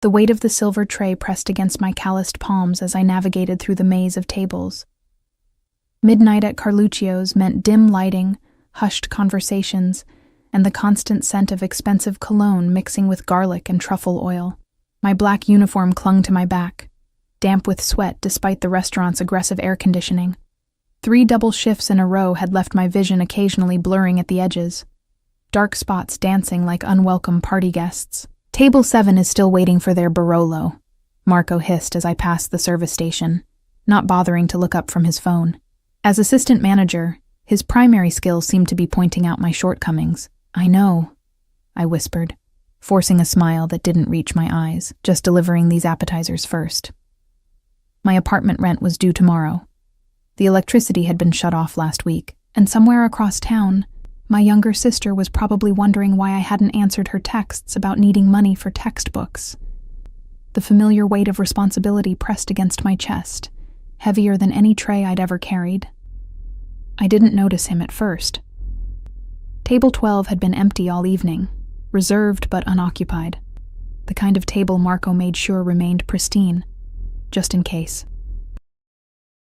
The weight of the silver tray pressed against my calloused palms as I navigated through the maze of tables. Midnight at Carluccio's meant dim lighting, hushed conversations, and the constant scent of expensive cologne mixing with garlic and truffle oil. My black uniform clung to my back, damp with sweat despite the restaurant's aggressive air conditioning. 3 double shifts in a row had left my vision occasionally blurring at the edges, dark spots dancing like unwelcome party guests. "Table 7 is still waiting for their Barolo," Marco hissed as I passed the service station, not bothering to look up from his phone. As assistant manager, his primary skill seemed to be pointing out my shortcomings. "I know," I whispered, forcing a smile that didn't reach my eyes, just delivering these appetizers first. My apartment rent was due tomorrow. The electricity had been shut off last week, and somewhere across town, my younger sister was probably wondering why I hadn't answered her texts about needing money for textbooks. The familiar weight of responsibility pressed against my chest, heavier than any tray I'd ever carried. I didn't notice him at first. Table 12 had been empty all evening, reserved but unoccupied. The kind of table Marco made sure remained pristine, just in case.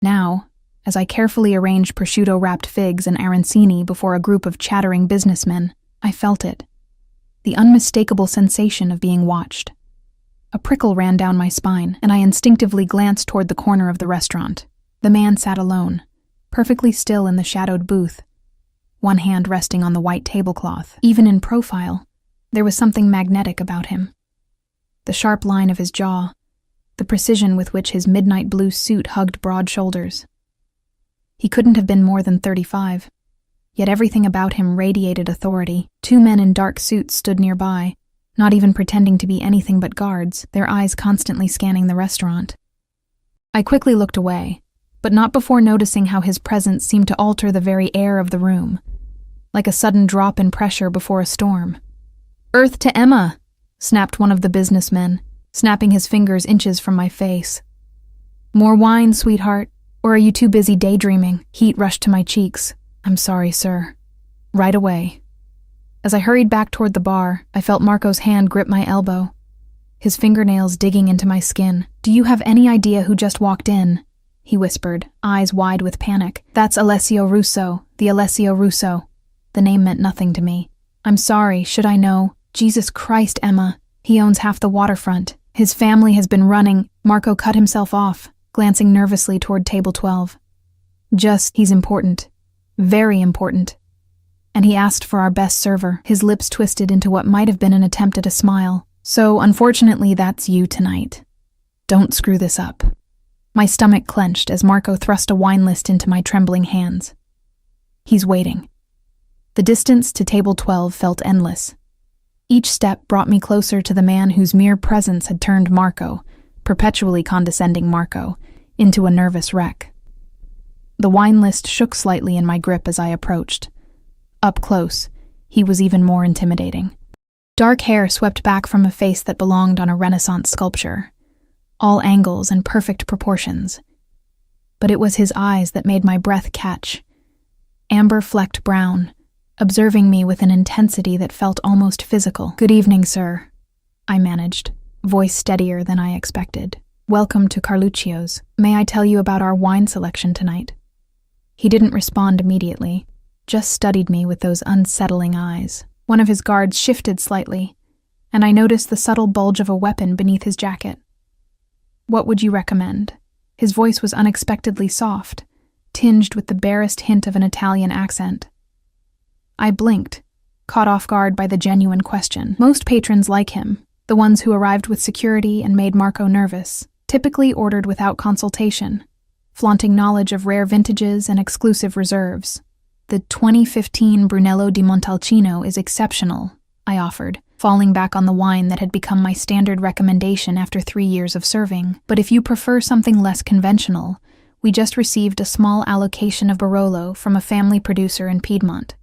Now, as I carefully arranged prosciutto-wrapped figs and arancini before a group of chattering businessmen, I felt it. The unmistakable sensation of being watched. A prickle ran down my spine, and I instinctively glanced toward the corner of the restaurant. The man sat alone, perfectly still in the shadowed booth, one hand resting on the white tablecloth. Even in profile, there was something magnetic about him. The sharp line of his jaw, the precision with which his midnight blue suit hugged broad shoulders. He couldn't have been more than 35, yet everything about him radiated authority. 2 men in dark suits stood nearby, not even pretending to be anything but guards, their eyes constantly scanning the restaurant. I quickly looked away, but not before noticing how his presence seemed to alter the very air of the room, like a sudden drop in pressure before a storm. "Earth to Emma," snapped one of the businessmen, snapping his fingers inches from my face. "More wine, sweetheart, or are you too busy daydreaming?" Heat rushed to my cheeks. "I'm sorry, sir." Right away. As I hurried back toward the bar, I felt Marco's hand grip my elbow, his fingernails digging into my skin. "Do you have any idea who just walked in?" he whispered, eyes wide with panic. "That's Alessio Russo, the Alessio Russo." The name meant nothing to me. "I'm sorry, should I know?" "Jesus Christ, Emma. He owns half the waterfront. His family has been running." Marco cut himself off, glancing nervously toward table 12. "He's important. Very important. And he asked for our best server." His lips twisted into what might have been an attempt at a smile. "So, unfortunately, that's you tonight. Don't screw this up." My stomach clenched as Marco thrust a wine list into my trembling hands. He's waiting. The distance to table 12 felt endless. Each step brought me closer to the man whose mere presence had turned Marco, perpetually condescending Marco, into a nervous wreck. The wine list shook slightly in my grip as I approached. Up close, he was even more intimidating. Dark hair swept back from a face that belonged on a Renaissance sculpture, all angles and perfect proportions. But it was his eyes that made my breath catch. Amber-flecked brown, observing me with an intensity that felt almost physical. "Good evening, sir," I managed, voice steadier than I expected. "Welcome to Carluccio's. May I tell you about our wine selection tonight?" He didn't respond immediately, just studied me with those unsettling eyes. One of his guards shifted slightly, and I noticed the subtle bulge of a weapon beneath his jacket. "What would you recommend?" His voice was unexpectedly soft, tinged with the barest hint of an Italian accent. I blinked, caught off guard by the genuine question. Most patrons like him, the ones who arrived with security and made Marco nervous, typically ordered without consultation, flaunting knowledge of rare vintages and exclusive reserves. "The 2015 Brunello di Montalcino is exceptional," I offered, falling back on the wine that had become my standard recommendation after 3 years of serving. "But if you prefer something less conventional, we just received a small allocation of Barolo from a family producer in Piedmont.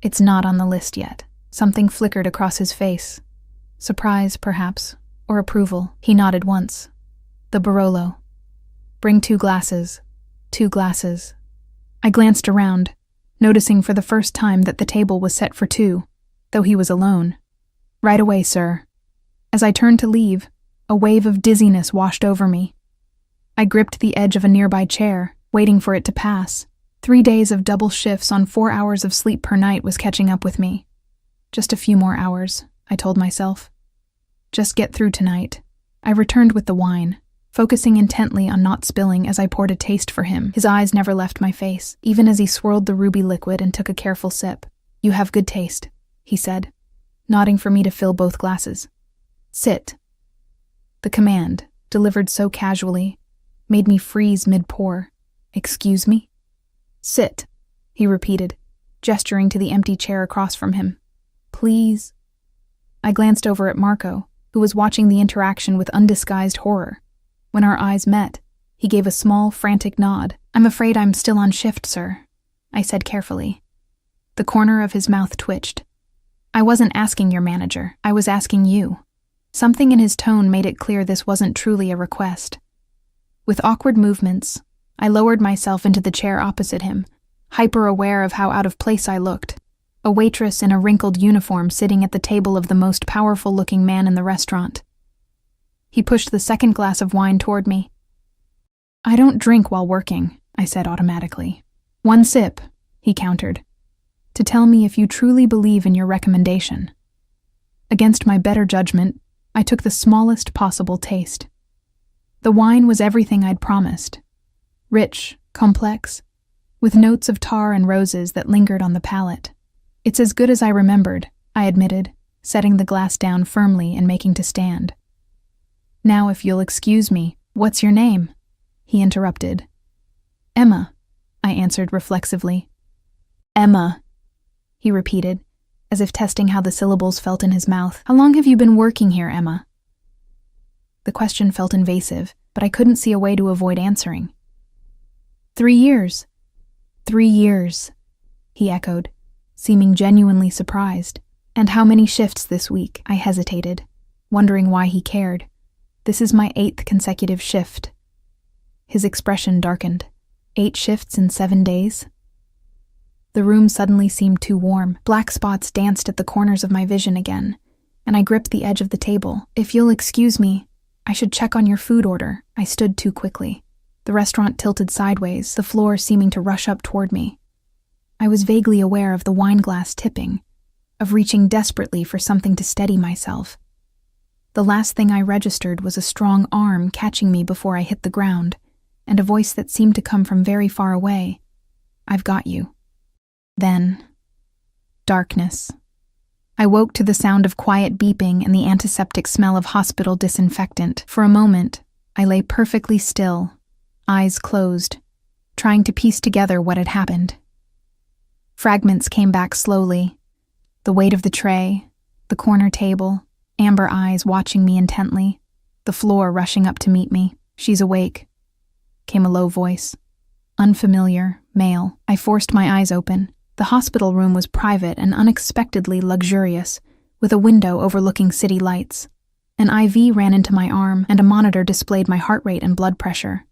It's not on the list yet." Something flickered across his face. Surprise, perhaps, or approval. He nodded once. "The Barolo. Bring 2 glasses. 2 glasses." I glanced around, noticing for the first time that the table was set for 2, though he was alone. "Right away, sir." As I turned to leave, A wave of dizziness washed over me. I gripped the edge of a nearby chair, waiting for it to pass. 3 days of double shifts on 4 hours of sleep per night was catching up with me. Just a few more hours, I told myself. Just get through tonight. I returned with the wine, focusing intently on not spilling as I poured a taste for him. His eyes never left my face, even as he swirled the ruby liquid and took a careful sip. "You have good taste," he said, nodding for me to fill both glasses. "Sit." The command, delivered so casually, made me freeze mid-pour. "Excuse me?" "Sit," he repeated, gesturing to the empty chair across from him. "Please?" I glanced over at Marco, who was watching the interaction with undisguised horror. When our eyes met, he gave a small, frantic nod. "I'm afraid I'm still on shift, sir," I said carefully. The corner of his mouth twitched. "I wasn't asking your manager, I was asking you." Something in his tone made it clear this wasn't truly a request. With awkward movements, I lowered myself into the chair opposite him, hyper-aware of how out of place I looked. A waitress in a wrinkled uniform sitting at the table of the most powerful-looking man in the restaurant. He pushed the second glass of wine toward me. "I don't drink while working," I said automatically. "1 sip," he countered, "to tell me if you truly believe in your recommendation." Against my better judgment, I took the smallest possible taste. The wine was everything I'd promised. Rich, complex, with notes of tar and roses that lingered on the palate. "It's as good as I remembered," I admitted, setting the glass down firmly and making to stand. "Now, if you'll excuse me, what's your name?" he interrupted. "Emma," I answered reflexively. "Emma," he repeated, as if testing how the syllables felt in his mouth. "How long have you been working here, Emma?" The question felt invasive, but I couldn't see a way to avoid answering. 3 years. 3 years, he echoed, seeming genuinely surprised. "And how many shifts this week?" I hesitated, wondering why he cared. "This is my 8th consecutive shift." His expression darkened. 8 shifts in 7 days? The room suddenly seemed too warm. Black spots danced at the corners of my vision again, and I gripped the edge of the table. "If you'll excuse me, I should check on your food order." I stood too quickly. The restaurant tilted sideways, the floor seeming to rush up toward me. I was vaguely aware of the wine glass tipping, of reaching desperately for something to steady myself. The last thing I registered was a strong arm catching me before I hit the ground, and a voice that seemed to come from very far away. "I've got you." Then, darkness. I woke to the sound of quiet beeping and the antiseptic smell of hospital disinfectant. For a moment, I lay perfectly still, eyes closed, trying to piece together what had happened. Fragments came back slowly. The weight of the tray, the corner table, amber eyes watching me intently, the floor rushing up to meet me. "She's awake," came a low voice. Unfamiliar, male. I forced my eyes open. The hospital room was private and unexpectedly luxurious, with a window overlooking city lights. An IV ran into my arm, and a monitor displayed my heart rate and blood pressure.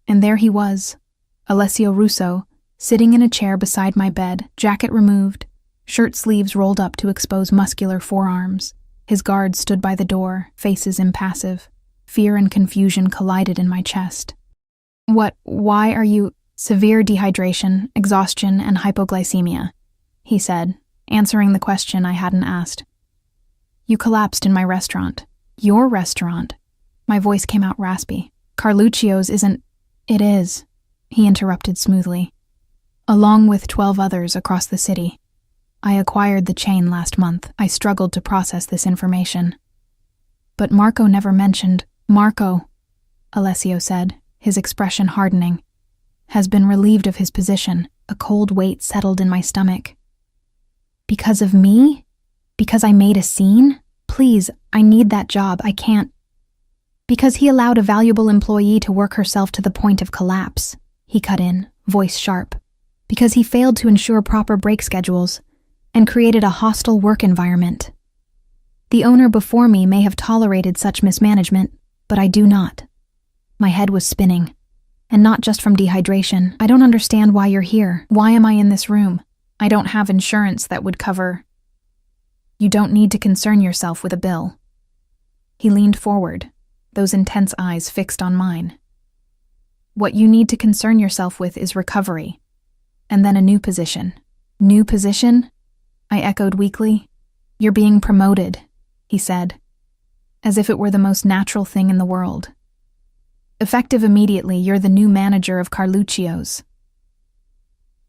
And there he was, Alessio Russo, sitting in a chair beside my bed, jacket removed, shirt sleeves rolled up to expose muscular forearms. His guards stood by the door, faces impassive. Fear and confusion collided in my chest. Why are you—" "Severe dehydration, exhaustion, and hypoglycemia," he said, answering the question I hadn't asked. "You collapsed in my restaurant." "Your restaurant?" My voice came out raspy. "Carluccio's isn't—" "It is," he interrupted smoothly. "Along with 12 others across the city. I acquired the chain last month." I struggled to process this information. "But Marco never mentioned—" "Marco," Alessio said, his expression hardening, "has been relieved of his position." A cold weight settled in my stomach. "Because of me? Because I made a scene? Please, I need that job, I can't—" "Because he allowed a valuable employee to work herself to the point of collapse," he cut in, voice sharp. "Because he failed to ensure proper break schedules and created a hostile work environment. The owner before me may have tolerated such mismanagement, but I do not." My head was spinning. "And not just from dehydration. I don't understand why you're here. Why am I in this room? I don't have insurance that would cover—" "You don't need to concern yourself with a bill." He leaned forward, those intense eyes fixed on mine. What you need to concern yourself with is recovery. And then a new position. New position? I echoed weakly. You're being promoted, he said, as if it were the most natural thing in the world. Effective immediately, you're the new manager of Carluccio's.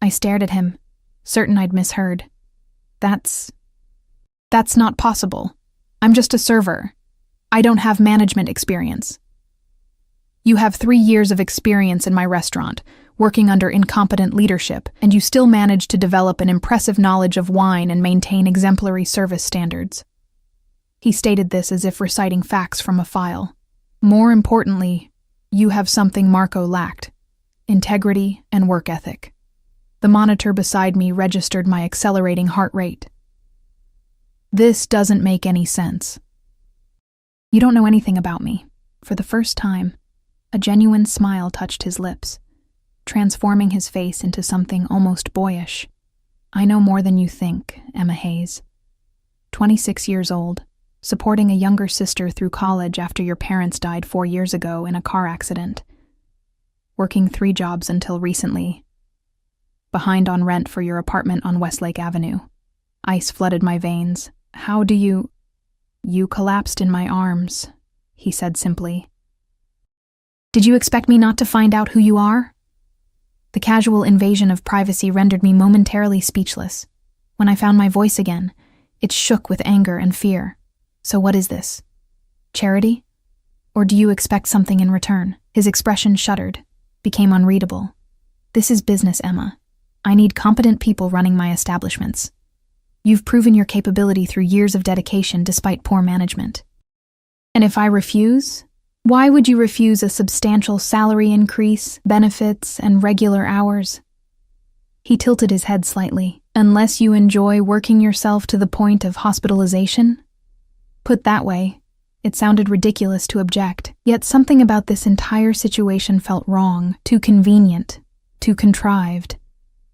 I stared at him, certain I'd misheard. That's not possible. I'm just a server. I don't have management experience. You have 3 years of experience in my restaurant, working under incompetent leadership, and you still manage to develop an impressive knowledge of wine and maintain exemplary service standards. He stated this as if reciting facts from a file. More importantly, you have something Marco lacked: integrity and work ethic. The monitor beside me registered my accelerating heart rate. This doesn't make any sense. You don't know anything about me. For the first time, a genuine smile touched his lips, transforming his face into something almost boyish. I know more than you think, Emma Hayes. 26 years old, supporting a younger sister through college after your parents died 4 years ago in a car accident. Working 3 jobs until recently. Behind on rent for your apartment on Westlake Avenue. Ice flooded my veins. How do you... You collapsed in my arms, he said simply. Did you expect me not to find out who you are? The casual invasion of privacy rendered me momentarily speechless. When I found my voice again, it shook with anger and fear. So what is this? Charity? Or do you expect something in return? His expression shuddered, became unreadable. This is business, Emma. I need competent people running my establishments. You've proven your capability through years of dedication despite poor management. And if I refuse? Why would you refuse a substantial salary increase, benefits, and regular hours? He tilted his head slightly. Unless you enjoy working yourself to the point of hospitalization? Put that way, it sounded ridiculous to object, yet something about this entire situation felt wrong, too convenient, too contrived.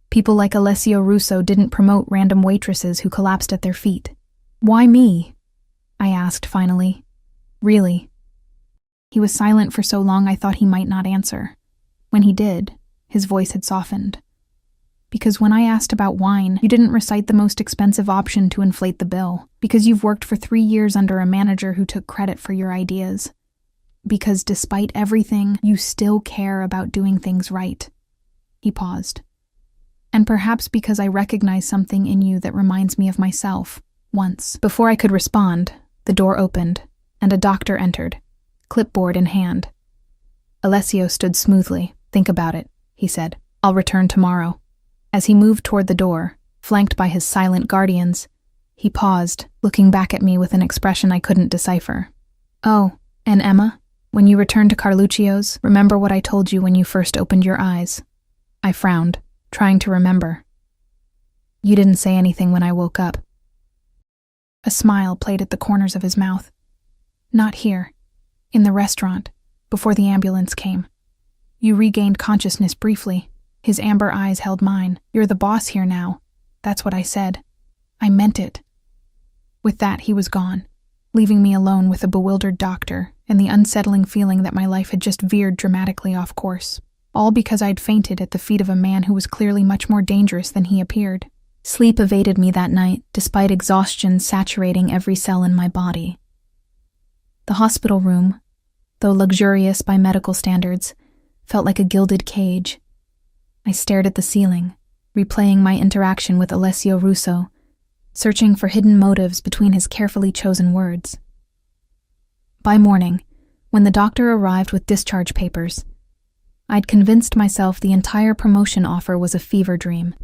People like Alessio Russo didn't promote random waitresses who collapsed at their feet. Why me? I asked finally. Really? He was silent for so long I thought he might not answer. When he did, his voice had softened. Because when I asked about wine, you didn't recite the most expensive option to inflate the bill. Because you've worked for 3 years under a manager who took credit for your ideas. Because despite everything, you still care about doing things right. He paused. And perhaps because I recognize something in you that reminds me of myself. Once, before I could respond, the door opened, and a doctor entered, clipboard in hand. Alessio stood smoothly. Think about it, he said. I'll return tomorrow. As he moved toward the door, flanked by his silent guardians, he paused, looking back at me with an expression I couldn't decipher. Oh, and Emma, when you return to Carluccio's, remember what I told you when you first opened your eyes. I frowned, trying to remember. You didn't say anything when I woke up. A smile played at the corners of his mouth. Not here. In the restaurant, before the ambulance came. You regained consciousness briefly. His amber eyes held mine. You're the boss here now. That's what I said. I meant it. With that, he was gone, leaving me alone with a bewildered doctor and the unsettling feeling that my life had just veered dramatically off course. All because I'd fainted at the feet of a man who was clearly much more dangerous than he appeared. Sleep evaded me that night, despite exhaustion saturating every cell in my body. The hospital room, though luxurious by medical standards, felt like a gilded cage. I stared at the ceiling, replaying my interaction with Alessio Russo, searching for hidden motives between his carefully chosen words. By morning, when the doctor arrived with discharge papers, I'd convinced myself the entire promotion offer was a fever dream,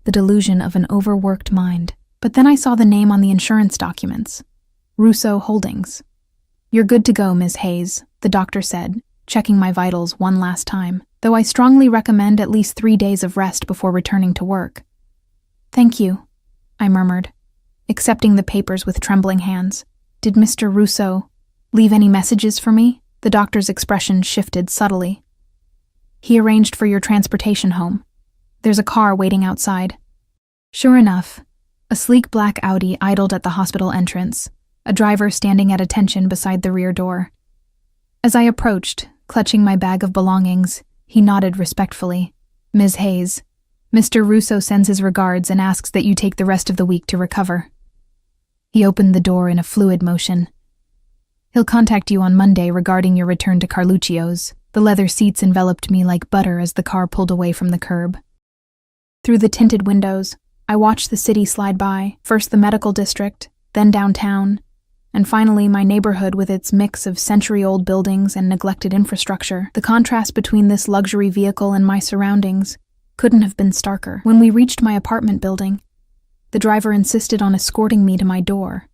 the delusion of an overworked mind. But then I saw the name on the insurance documents, Russo Holdings. You're good to go, Ms. Hayes, the doctor said, checking my vitals one last time, though I strongly recommend at least 3 days of rest before returning to work. Thank you, I murmured, accepting the papers with trembling hands. Did Mr. Russo leave any messages for me? The doctor's expression shifted subtly. He arranged for your transportation home. There's a car waiting outside. Sure enough, a sleek black Audi idled at the hospital entrance, a driver standing at attention beside the rear door. As I approached, clutching my bag of belongings, he nodded respectfully. "Ms. Hayes, Mr. Russo sends his regards and asks that you take the rest of the week to recover." He opened the door in a fluid motion. "He'll contact you on Monday regarding your return to Carluccio's." The leather seats enveloped me like butter as the car pulled away from the curb. Through the tinted windows, I watched the city slide by, first the medical district, then downtown, and finally my neighborhood with its mix of century-old buildings and neglected infrastructure. The contrast between this luxury vehicle and my surroundings couldn't have been starker. When we reached my apartment building, the driver insisted on escorting me to my door.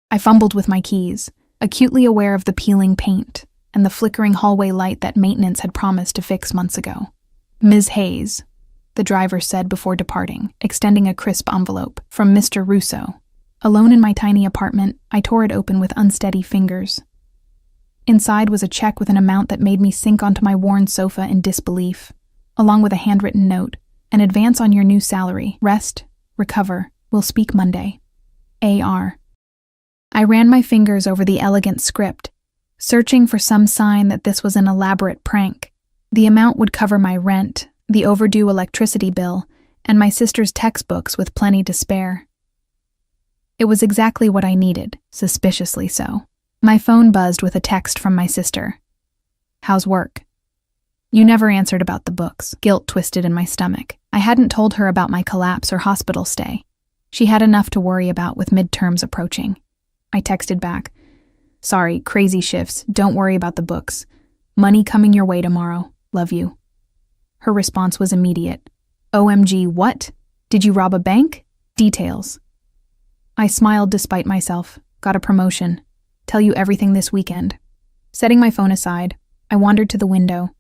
I fumbled with my keys, acutely aware of the peeling paint and the flickering hallway light that maintenance had promised to fix months ago. "Ms. Hayes," the driver said before departing, extending a crisp envelope. "From Mr. Russo." Alone in my tiny apartment, I tore it open with unsteady fingers. Inside was a check with an amount that made me sink onto my worn sofa in disbelief, along with a handwritten note: "An advance on your new salary. Rest, recover. We'll speak Monday. A.R." I ran my fingers over the elegant script, searching for some sign that this was an elaborate prank. The amount would cover my rent, the overdue electricity bill, and my sister's textbooks with plenty to spare. It was exactly what I needed, suspiciously so. My phone buzzed with a text from my sister. "How's work?" "You never answered about the books." Guilt twisted in my stomach. I hadn't told her about my collapse or hospital stay. She had enough to worry about with midterms approaching. I texted back, "Sorry, crazy shifts. Don't worry about the books. Money coming your way tomorrow. Love you." Her response was immediate. "OMG, what? Did you rob a bank? Details." I smiled despite myself. "Got a promotion. Tell you everything this weekend." Setting my phone aside, I wandered to the window,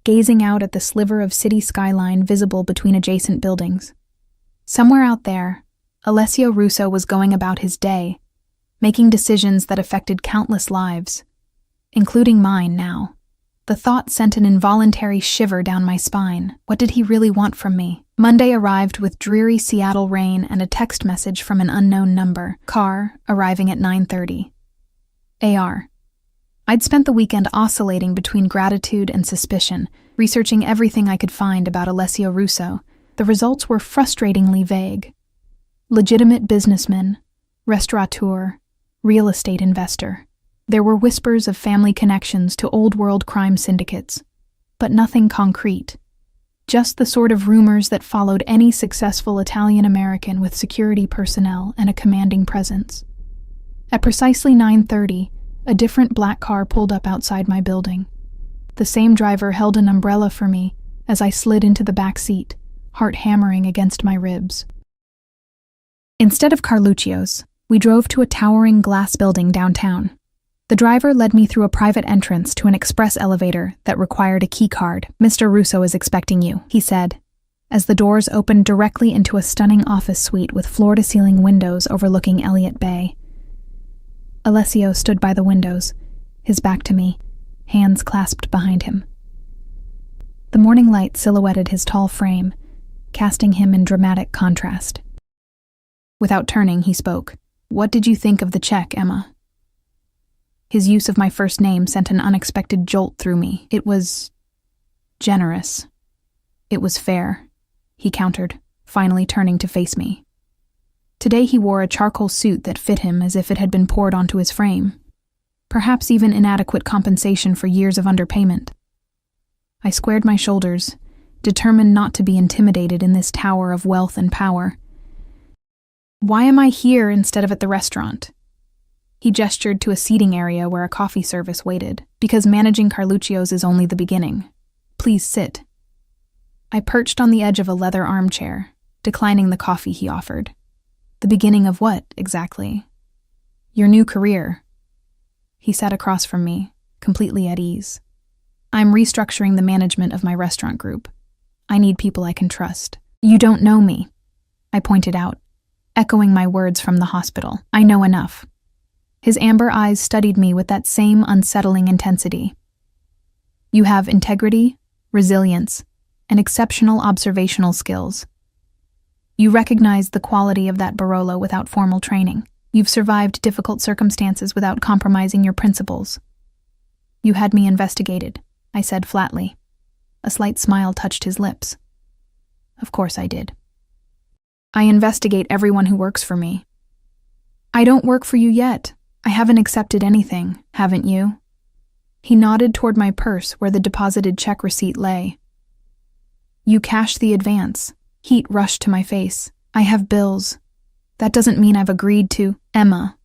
gazing out at the sliver of city skyline visible between adjacent buildings. Somewhere out there, Alessio Russo was going about his day, making decisions that affected countless lives, including mine now. The thought sent an involuntary shiver down my spine. What did he really want from me? Monday arrived with dreary Seattle rain and a text message from an unknown number. Car, arriving at 9:30. AR. I'd spent the weekend oscillating between gratitude and suspicion, researching everything I could find about Alessio Russo. The results were frustratingly vague. Legitimate businessman, restaurateur, real estate investor. There were whispers of family connections to old-world crime syndicates, but nothing concrete. Just the sort of rumors that followed any successful Italian-American with security personnel and a commanding presence. At precisely 9:30, a different black car pulled up outside my building. The same driver held an umbrella for me as I slid into the back seat, heart hammering against my ribs. Instead of Carluccio's, we drove to a towering glass building downtown. The driver led me through a private entrance to an express elevator that required a key card. "Mr. Russo is expecting you," he said, as the doors opened directly into a stunning office suite with floor-to-ceiling windows overlooking Elliott Bay. Alessio stood by the windows, his back to me, hands clasped behind him. The morning light silhouetted his tall frame, casting him in dramatic contrast. Without turning, he spoke. "What did you think of the check, Emma?" His use of my first name sent an unexpected jolt through me. "It was generous. It was fair," he countered, finally turning to face me. Today he wore a charcoal suit that fit him as if it had been poured onto his frame. Perhaps even inadequate compensation for years of underpayment. I squared my shoulders, determined not to be intimidated in this tower of wealth and power. "Why am I here instead of at the restaurant?" He gestured to a seating area where a coffee service waited. "Because managing Carluccio's is only the beginning. Please sit." I perched on the edge of a leather armchair, declining the coffee he offered. "The beginning of what, exactly?" "Your new career." He sat across from me, completely at ease. "I'm restructuring the management of my restaurant group. I need people I can trust." "You don't know me," I pointed out, echoing my words from the hospital. "I know enough." His amber eyes studied me with that same unsettling intensity. "You have integrity, resilience, and exceptional observational skills. You recognize the quality of that Barolo without formal training. You've survived difficult circumstances without compromising your principles. You had me investigated, I said flatly. A slight smile touched his lips. Of course I did. I investigate everyone who works for me. I don't work for you yet. I haven't accepted anything, haven't you? He nodded toward my purse where the deposited check receipt lay. You cashed the advance. Heat rushed to my face. I have bills. That doesn't mean I've agreed to, Emma.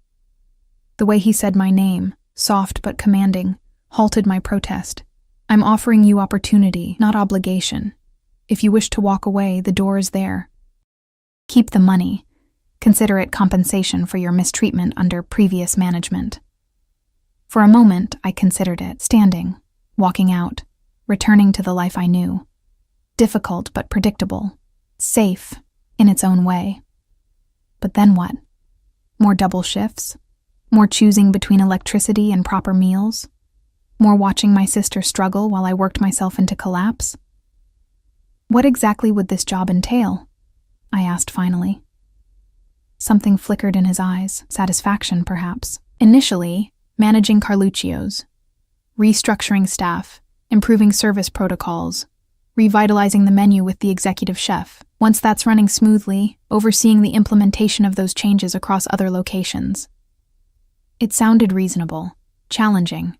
The way he said my name, soft but commanding, halted my protest. I'm offering you opportunity, not obligation. If you wish to walk away, the door is there. Keep the money. Consider it compensation for your mistreatment under previous management. For a moment, I considered it, standing, walking out, returning to the life I knew. Difficult but predictable, safe in its own way. But then what? More double shifts? More choosing between electricity and proper meals? More watching my sister struggle while I worked myself into collapse? What exactly would this job entail? I asked finally. Something flickered in his eyes, satisfaction perhaps. Initially, managing Carluccio's, restructuring staff, improving service protocols, revitalizing the menu with the executive chef. Once that's running smoothly, overseeing the implementation of those changes across other locations. It sounded reasonable, challenging,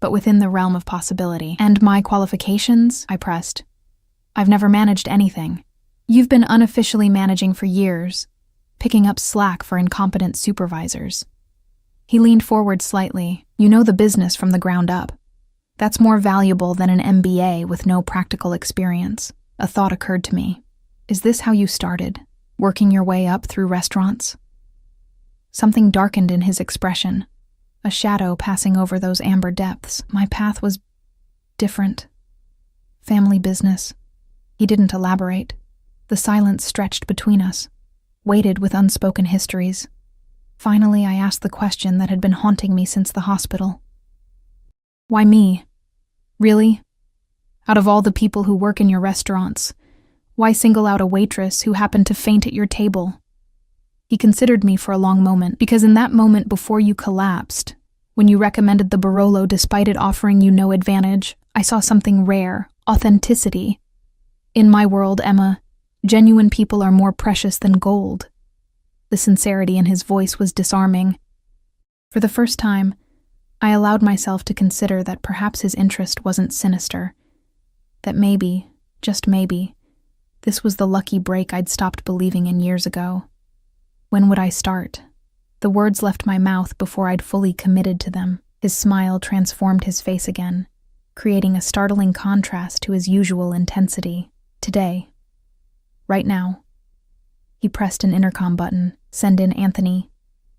but within the realm of possibility. And my qualifications? I pressed. I've never managed anything. You've been unofficially managing for years, picking up slack for incompetent supervisors. He leaned forward slightly. You know the business from the ground up. That's more valuable than an MBA with no practical experience. A thought occurred to me. Is this how you started, working your way up through restaurants? Something darkened in his expression, a shadow passing over those amber depths. My path was different. Family business. He didn't elaborate. The silence stretched between us, weighted with unspoken histories. Finally, I asked the question that had been haunting me since the hospital. Why me? Really? Out of all the people who work in your restaurants, why single out a waitress who happened to faint at your table? He considered me for a long moment, because in that moment before you collapsed, when you recommended the Barolo despite it offering you no advantage, I saw something rare, authenticity. In my world, Emma, genuine people are more precious than gold. The sincerity in his voice was disarming. For the first time, I allowed myself to consider that perhaps his interest wasn't sinister, that maybe, just maybe, this was the lucky break I'd stopped believing in years ago. When would I start? The words left my mouth before I'd fully committed to them. His smile transformed his face again, creating a startling contrast to his usual intensity. Today. Right now. He pressed an intercom button. Send in Anthony.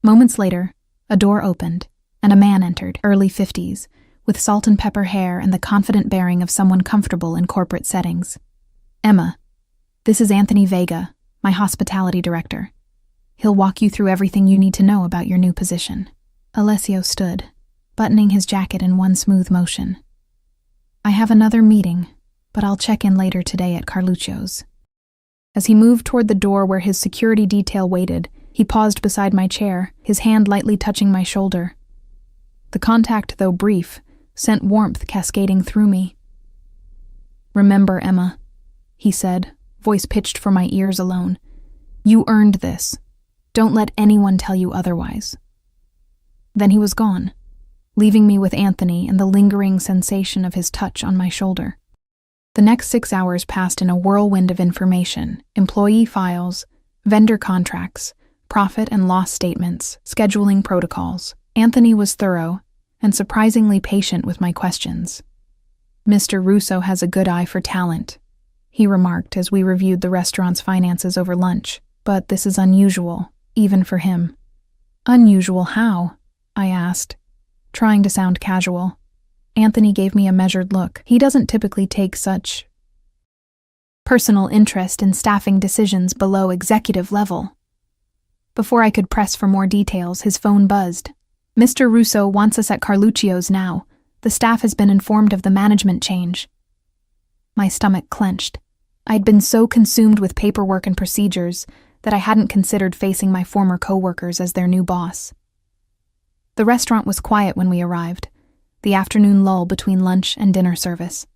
Moments later, a door opened, and a man entered, early 50s, with salt and pepper hair and the confident bearing of someone comfortable in corporate settings. Emma, this is Anthony Vega, my hospitality director. He'll walk you through everything you need to know about your new position. Alessio stood, buttoning his jacket in one smooth motion. I have another meeting, but I'll check in later today at Carluccio's. As he moved toward the door where his security detail waited, he paused beside my chair, his hand lightly touching my shoulder. The contact, though brief, sent warmth cascading through me. Remember, Emma, he said, voice pitched for my ears alone. You earned this. Don't let anyone tell you otherwise. Then he was gone, leaving me with Anthony and the lingering sensation of his touch on my shoulder. The next 6 hours passed in a whirlwind of information, employee files, vendor contracts, profit and loss statements, scheduling protocols. Anthony was thorough and surprisingly patient with my questions. Mr. Russo has a good eye for talent, he remarked as we reviewed the restaurant's finances over lunch, but this is unusual, even for him. Unusual how? I asked, trying to sound casual. Anthony gave me a measured look. He doesn't typically take such personal interest in staffing decisions below executive level. Before I could press for more details, his phone buzzed. Mr. Russo wants us at Carluccio's now. The staff has been informed of the management change. My stomach clenched. I'd been so consumed with paperwork and procedures that I hadn't considered facing my former coworkers as their new boss. The restaurant was quiet when we arrived, the afternoon lull between lunch and dinner service.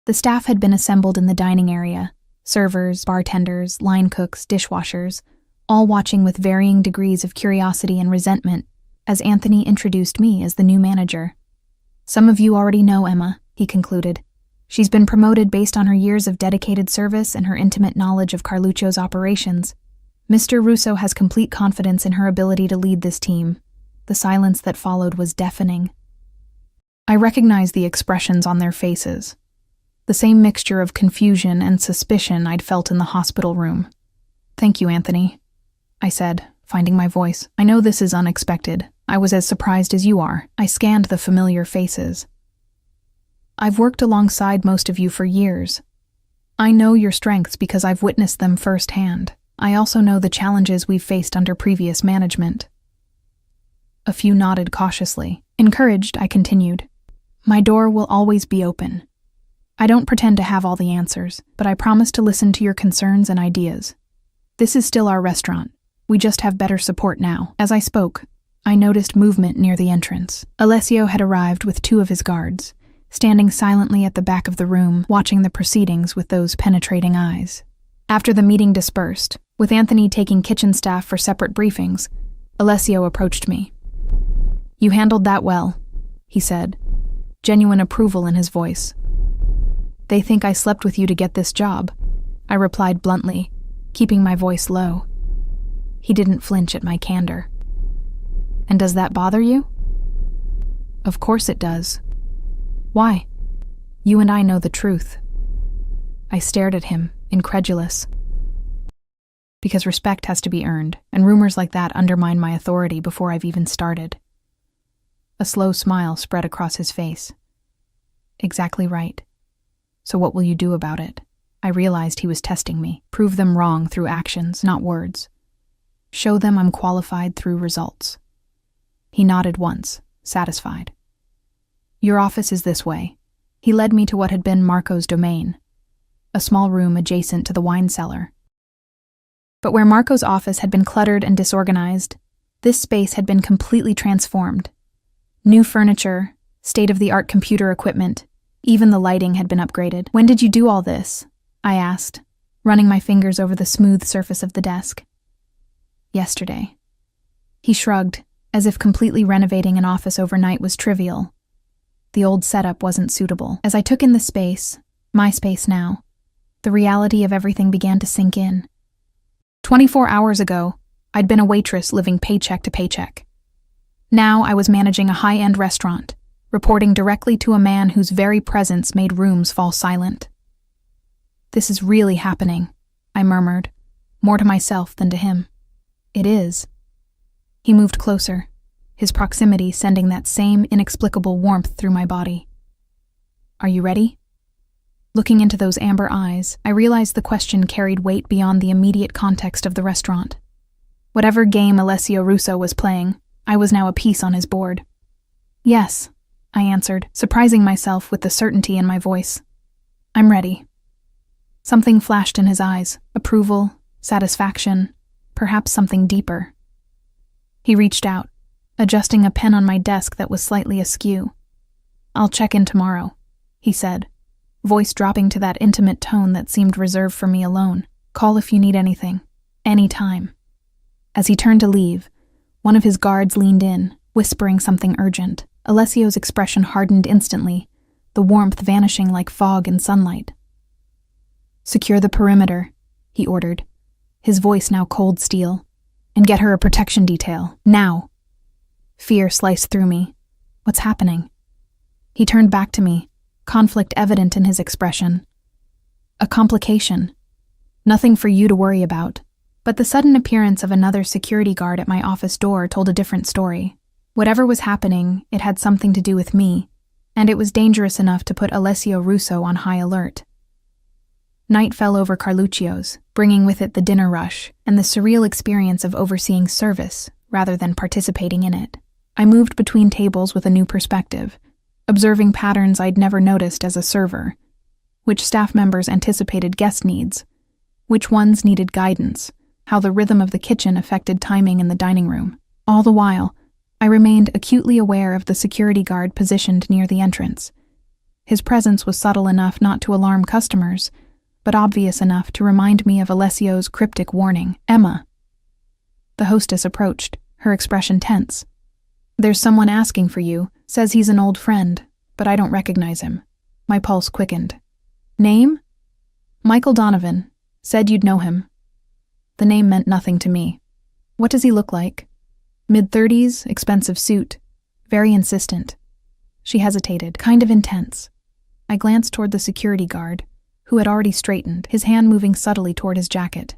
The staff had been assembled in the dining area, servers, bartenders, line cooks, dishwashers, all watching with varying degrees of curiosity and resentment as Anthony introduced me as the new manager. "Some of you already know Emma," he concluded. "She's been promoted based on her years of dedicated service and her intimate knowledge of Carluccio's operations. Mr. Russo has complete confidence in her ability to lead this team." The silence that followed was deafening. I recognized the expressions on their faces, the same mixture of confusion and suspicion I'd felt in the hospital room. "Thank you, Anthony," I said, finding my voice. "I know this is unexpected. I was as surprised as you are." I scanned the familiar faces. "I've worked alongside most of you for years. I know your strengths because I've witnessed them firsthand. I also know the challenges we've faced under previous management." A few nodded cautiously. Encouraged, I continued. "My door will always be open. I don't pretend to have all the answers, but I promise to listen to your concerns and ideas. This is still our restaurant. We just have better support now." As I spoke, I noticed movement near the entrance. Alessio had arrived with 2 of his guards, standing silently at the back of the room, watching the proceedings with those penetrating eyes. After the meeting dispersed, with Anthony taking kitchen staff for separate briefings, Alessio approached me. "You handled that well," he said, genuine approval in his voice. "They think I slept with you to get this job," I replied bluntly, keeping my voice low. He didn't flinch at my candor. "And does that bother you?" "Of course it does. Why? You and I know the truth." I stared at him, incredulous. "Because respect has to be earned, and rumors like that undermine my authority before I've even started." A slow smile spread across his face. "Exactly right. So what will you do about it?" I realized he was testing me. "Prove them wrong through actions, not words. Show them I'm qualified through results." He nodded once, satisfied. "Your office is this way." He led me to what had been Marco's domain, a small room adjacent to the wine cellar. But where Marco's office had been cluttered and disorganized, this space had been completely transformed. New furniture, state-of-the-art computer equipment, even the lighting had been upgraded. "When did you do all this?" I asked, running my fingers over the smooth surface of the desk. "Yesterday." He shrugged, as if completely renovating an office overnight was trivial. The old setup wasn't suitable. As I took in the space, my space now, the reality of everything began to sink in. 24 hours ago, I'd been a waitress living paycheck to paycheck. Now I was managing a high-end restaurant, reporting directly to a man whose very presence made rooms fall silent. "This is really happening," I murmured, more to myself than to him. "It is." He moved closer, his proximity sending that same inexplicable warmth through my body. "Are you ready?" Looking into those amber eyes, I realized the question carried weight beyond the immediate context of the restaurant. Whatever game Alessio Russo was playing, I was now a piece on his board. "Yes," I answered, surprising myself with the certainty in my voice. "I'm ready." Something flashed in his eyes, approval, satisfaction, perhaps something deeper. He reached out, adjusting a pen on my desk that was slightly askew. "I'll check in tomorrow," he said, voice dropping to that intimate tone that seemed reserved for me alone. "Call if you need anything, any time." As he turned to leave, one of his guards leaned in, whispering something urgent. Alessio's expression hardened instantly, the warmth vanishing like fog in sunlight. "Secure the perimeter," he ordered, his voice now cold steel, "and get her a protection detail, now." Fear sliced through me. What's happening? He turned back to me, conflict evident in his expression. "A complication. Nothing for you to worry about." But the sudden appearance of another security guard at my office door told a different story. Whatever was happening, it had something to do with me, and it was dangerous enough to put Alessio Russo on high alert. Night fell over Carluccio's, bringing with it the dinner rush and the surreal experience of overseeing service rather than participating in it. I moved between tables with a new perspective, observing patterns I'd never noticed as a server. Which staff members anticipated guest needs, which ones needed guidance, how the rhythm of the kitchen affected timing in the dining room. All the while, I remained acutely aware of the security guard positioned near the entrance. His presence was subtle enough not to alarm customers, but obvious enough to remind me of Alessio's cryptic warning, "Emma." The hostess approached, her expression tense. "There's someone asking for you, says he's an old friend, but I don't recognize him." My pulse quickened. "Name?" "Michael Donovan. Said you'd know him." The name meant nothing to me. "What does he look like?" "Mid-30s, expensive suit. Very insistent." She hesitated, kind of intense. I glanced toward the security guard, who had already straightened, his hand moving subtly toward his jacket.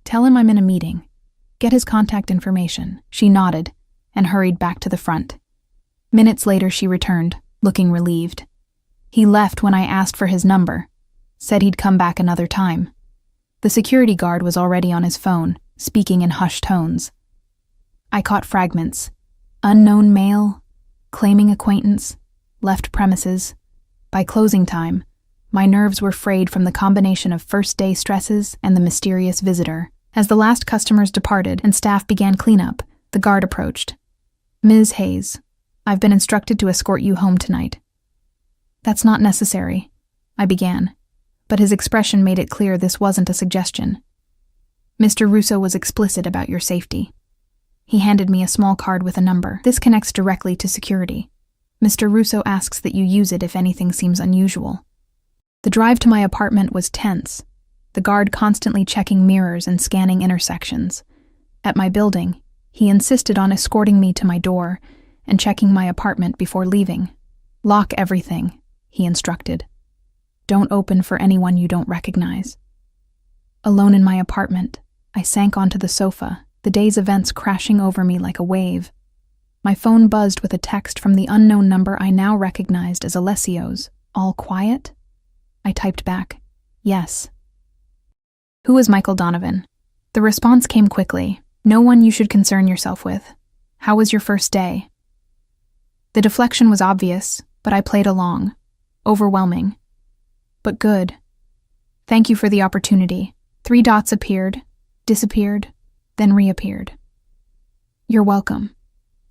"Tell him I'm in a meeting. Get his contact information." She nodded and hurried back to the front. Minutes later she returned, looking relieved. "He left when I asked for his number. Said he'd come back another time." The security guard was already on his phone, speaking in hushed tones. I caught fragments. Unknown male, claiming acquaintance, left premises. By closing time, my nerves were frayed from the combination of first-day stresses and the mysterious visitor. As the last customers departed and staff began cleanup, the guard approached. "Ms. Hayes, I've been instructed to escort you home tonight." "That's not necessary," I began, but his expression made it clear this wasn't a suggestion. "Mr. Russo was explicit about your safety." He handed me a small card with a number. "This connects directly to security. Mr. Russo asks that you use it if anything seems unusual." The drive to my apartment was tense, the guard constantly checking mirrors and scanning intersections. At my building, he insisted on escorting me to my door and checking my apartment before leaving. "Lock everything," he instructed. "Don't open for anyone you don't recognize." Alone in my apartment, I sank onto the sofa, the day's events crashing over me like a wave. My phone buzzed with a text from the unknown number I now recognized as Alessio's. "All quiet?" I typed back, "Yes." "Who is Michael Donovan?" The response came quickly. "No one you should concern yourself with. How was your first day?" The deflection was obvious, but I played along. Overwhelming. But good. "Thank you for the opportunity." 3 dots appeared, disappeared, then reappeared. "You're welcome.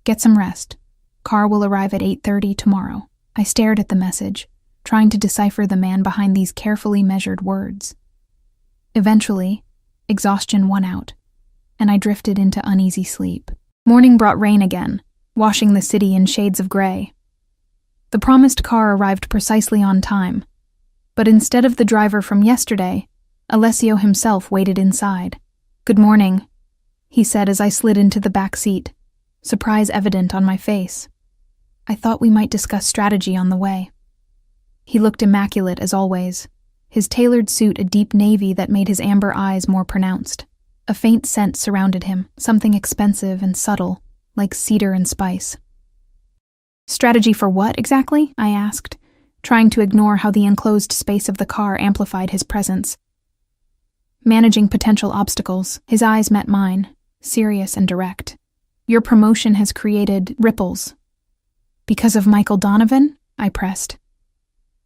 Get some rest. Car will arrive at 8:30 tomorrow." I stared at the message, trying to decipher the man behind these carefully measured words. Eventually, exhaustion won out, and I drifted into uneasy sleep. Morning brought rain again, washing the city in shades of gray. The promised car arrived precisely on time, but instead of the driver from yesterday, Alessio himself waited inside. "Good morning," he said as I slid into the back seat, surprise evident on my face. "I thought we might discuss strategy on the way." He looked immaculate as always, his tailored suit a deep navy that made his amber eyes more pronounced. A faint scent surrounded him, something expensive and subtle, like cedar and spice. "Strategy for what, exactly?" I asked, trying to ignore how the enclosed space of the car amplified his presence. "Managing potential obstacles." His eyes met mine, serious and direct. "Your promotion has created ripples." "Because of Michael Donovan?" I pressed.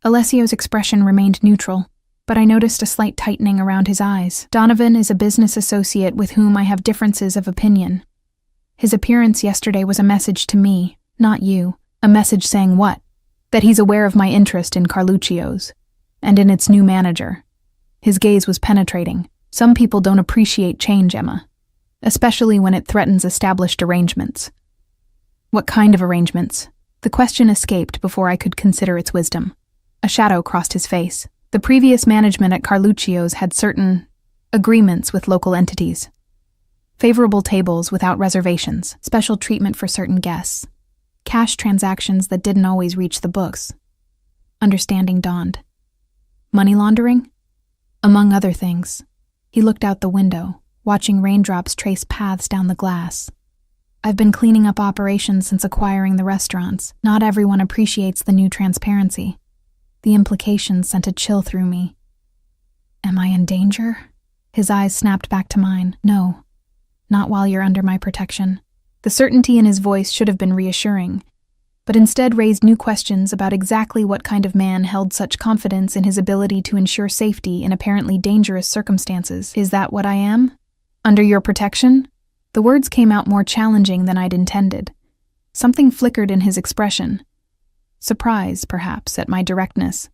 Alessio's expression remained neutral, but I noticed a slight tightening around his eyes. "Donovan is a business associate with whom I have differences of opinion. His appearance yesterday was a message to me, not you." "A message saying what?" "That he's aware of my interest in Carluccio's, and in its new manager." His gaze was penetrating. "Some people don't appreciate change, Emma, especially when it threatens established arrangements." "What kind of arrangements?" The question escaped before I could consider its wisdom. A shadow crossed his face. The previous management at Carluccio's had certain agreements with local entities. Favorable tables without reservations, special treatment for certain guests, cash transactions that didn't always reach the books. Understanding dawned. Money laundering? Among other things. He looked out the window, watching raindrops trace paths down the glass. "I've been cleaning up operations since acquiring the restaurants. Not everyone appreciates the new transparency." The implications sent a chill through me. "Am I in danger?" His eyes snapped back to mine. "No, not while you're under my protection." The certainty in his voice should have been reassuring, but instead raised new questions about exactly what kind of man held such confidence in his ability to ensure safety in apparently dangerous circumstances. "Is that what I am? Under your protection?" The words came out more challenging than I'd intended. Something flickered in his expression. Surprise, perhaps, at my directness.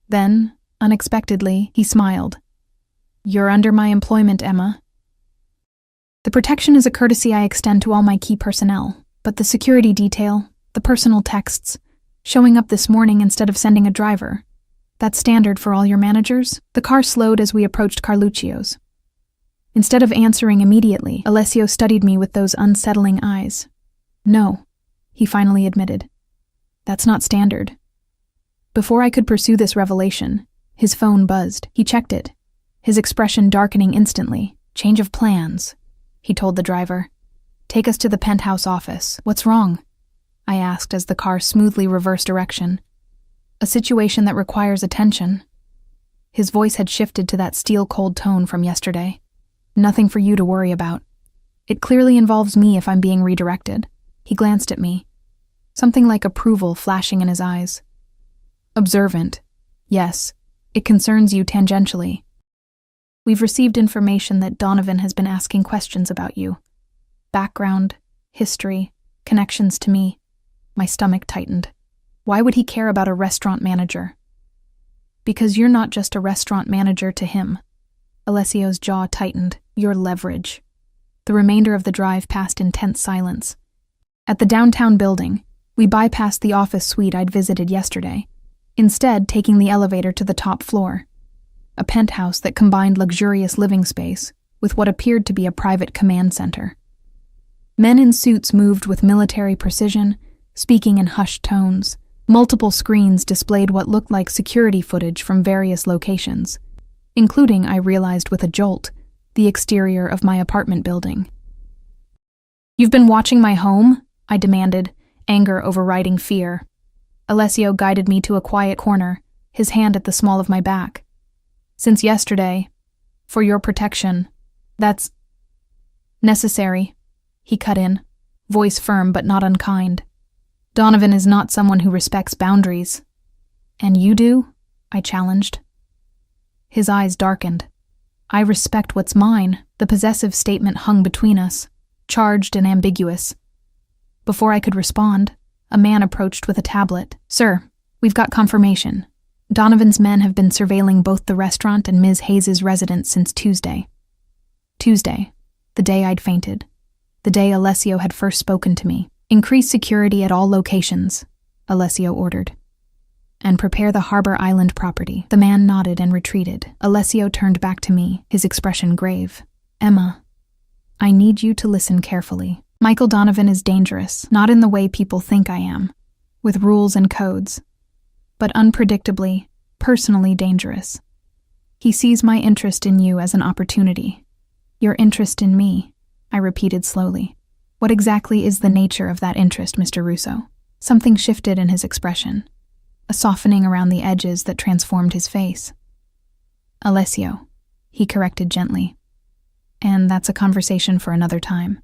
Then, unexpectedly, he smiled. "You're under my employment, Emma." The protection is a courtesy I extend to all my key personnel, but the security detail, the personal texts, showing up this morning instead of sending a driver, that's standard for all your managers? The car slowed as we approached Carluccio's. Instead of answering immediately, Alessio studied me with those unsettling eyes. "No," he finally admitted. "That's not standard." Before I could pursue this revelation, his phone buzzed. He checked it, his expression darkening instantly. "Change of plans," he told the driver. "Take us to the penthouse office." "What's wrong?" I asked as the car smoothly reversed direction. "A situation that requires attention." His voice had shifted to that steel-cold tone from yesterday. "Nothing for you to worry about. It clearly involves me if I'm being redirected." He glanced at me, something like approval flashing in his eyes. "Observant. Yes, it concerns you tangentially. We've received information that Donovan has been asking questions about you. Background, history, connections to me." My stomach tightened. Why would he care about a restaurant manager? "Because you're not just a restaurant manager to him." Alessio's jaw tightened. "Your leverage." The remainder of the drive passed in tense silence. At the downtown building, we bypassed the office suite I'd visited yesterday, instead taking the elevator to the top floor. A penthouse that combined luxurious living space with what appeared to be a private command center. Men in suits moved with military precision, speaking in hushed tones. Multiple screens displayed what looked like security footage from various locations, including, I realized with a jolt, the exterior of my apartment building. "You've been watching my home?" I demanded, anger overriding fear. Alessio guided me to a quiet corner, his hand at the small of my back. "Since yesterday, for your protection, that's necessary," he cut in, voice firm but not unkind. "Donovan is not someone who respects boundaries." "And you do?" I challenged. His eyes darkened. "I respect what's mine." The possessive statement hung between us, charged and ambiguous. Before I could respond, a man approached with a tablet. "Sir, we've got confirmation. Donovan's men have been surveilling both the restaurant and Ms. Hayes' residence since Tuesday." Tuesday, the day I'd fainted, the day Alessio had first spoken to me. "Increase security at all locations," Alessio ordered. "And prepare the Harbor Island property." The man nodded and retreated. Alessio turned back to me, his expression grave. "Emma, I need you to listen carefully. Michael Donovan is dangerous, not in the way people think I am, with rules and codes, but unpredictably, personally dangerous. He sees my interest in you as an opportunity. Your interest in me," I repeated slowly. "What exactly is the nature of that interest, Mr. Russo?" Something shifted in his expression, a softening around the edges that transformed his face. "Alessio," he corrected gently. "And that's a conversation for another time."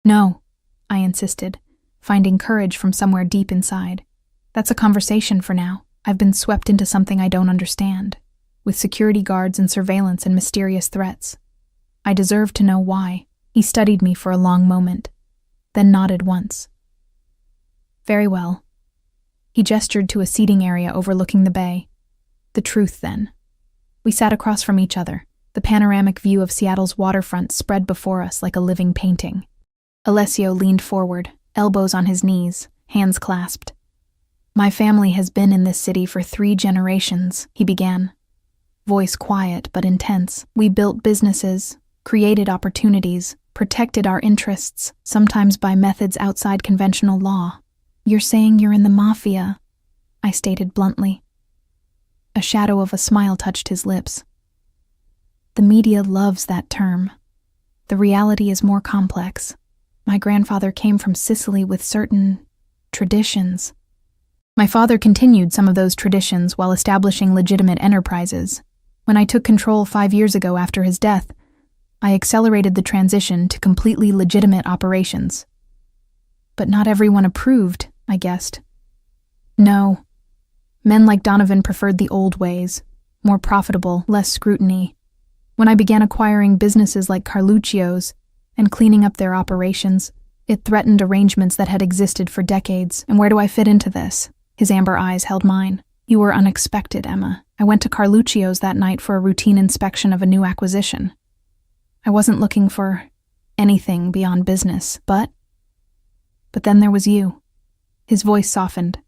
"No," I insisted, finding courage from somewhere deep inside. "That's a conversation for now. I've been swept into something I don't understand, with security guards and surveillance and mysterious threats. I deserve to know why." He studied me for a long moment, then nodded once. "Very well." He gestured to a seating area overlooking the bay. "The truth, then." We sat across from each other, the panoramic view of Seattle's waterfront spread before us like a living painting. Alessio leaned forward, elbows on his knees, hands clasped. "My family has been in this city for 3 generations, he began, voice quiet but intense. "We built businesses, created opportunities, protected our interests, sometimes by methods outside conventional law." "You're saying you're in the Mafia," I stated bluntly. A shadow of a smile touched his lips. "The media loves that term. The reality is more complex. My grandfather came from Sicily with certain traditions. My father continued some of those traditions while establishing legitimate enterprises. When I took control 5 years ago after his death, I accelerated the transition to completely legitimate operations. But not everyone approved, I guessed. No. Men like Donovan preferred the old ways, more profitable, less scrutiny. When I began acquiring businesses like Carluccio's and cleaning up their operations, It threatened arrangements that had existed for decades. And where do I fit into this? His amber eyes held mine. You were unexpected, Emma. I went to Carluccio's that night for a routine inspection of a new acquisition. I wasn't looking for anything beyond business, but then there was you. His voice softened.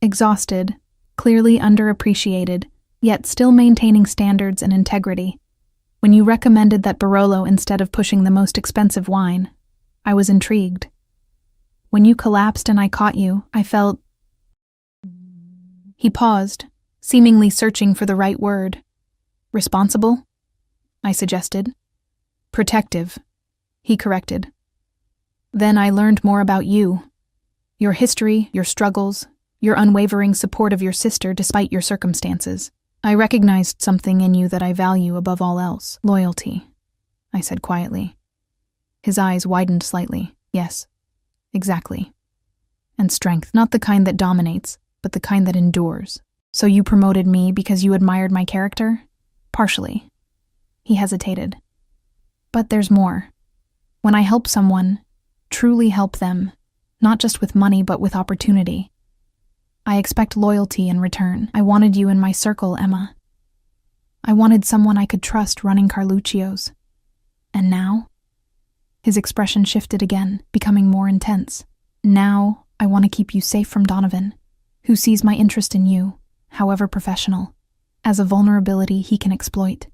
Exhausted, clearly underappreciated, yet still maintaining standards and integrity. When you recommended that Barolo instead of pushing the most expensive wine, I was intrigued. When you collapsed and I caught you, I felt... He paused, seemingly searching for the right word. Responsible? I suggested. Protective, he corrected. Then I learned more about you. Your history, your struggles, your unwavering support of your sister despite your circumstances. I recognized something in you that I value above all else. Loyalty, I said quietly. His eyes widened slightly. Yes, exactly. And strength, not the kind that dominates, but the kind that endures. So you promoted me because you admired my character? Partially. He hesitated. But there's more. When I help someone, truly help them, not just with money but with opportunity, I expect loyalty in return. I wanted you in my circle, Emma. I wanted someone I could trust running Carluccio's. And now? His expression shifted again, becoming more intense. Now, I want to keep you safe from Donovan, who sees my interest in you, however professional, as a vulnerability he can exploit.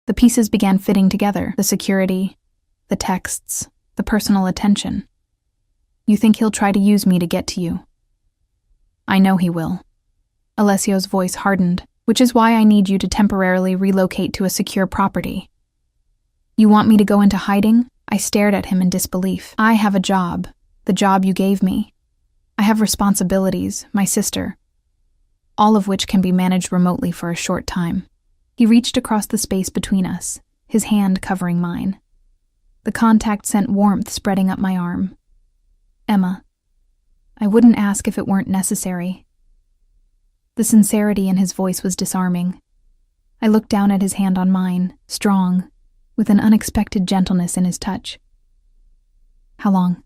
The pieces began fitting together, the security, the texts, the personal attention. You think he'll try to use me to get to you? I know he will. Alessio's voice hardened, which is why I need you to temporarily relocate to a secure property. You want me to go into hiding? I stared at him in disbelief. I have a job, the job you gave me. I have responsibilities, my sister, all of which can be managed remotely for a short time. He reached across the space between us, his hand covering mine. The contact sent warmth spreading up my arm. Emma, I wouldn't ask if it weren't necessary. The sincerity in his voice was disarming. I looked down at his hand on mine, strong, with an unexpected gentleness in his touch. How long?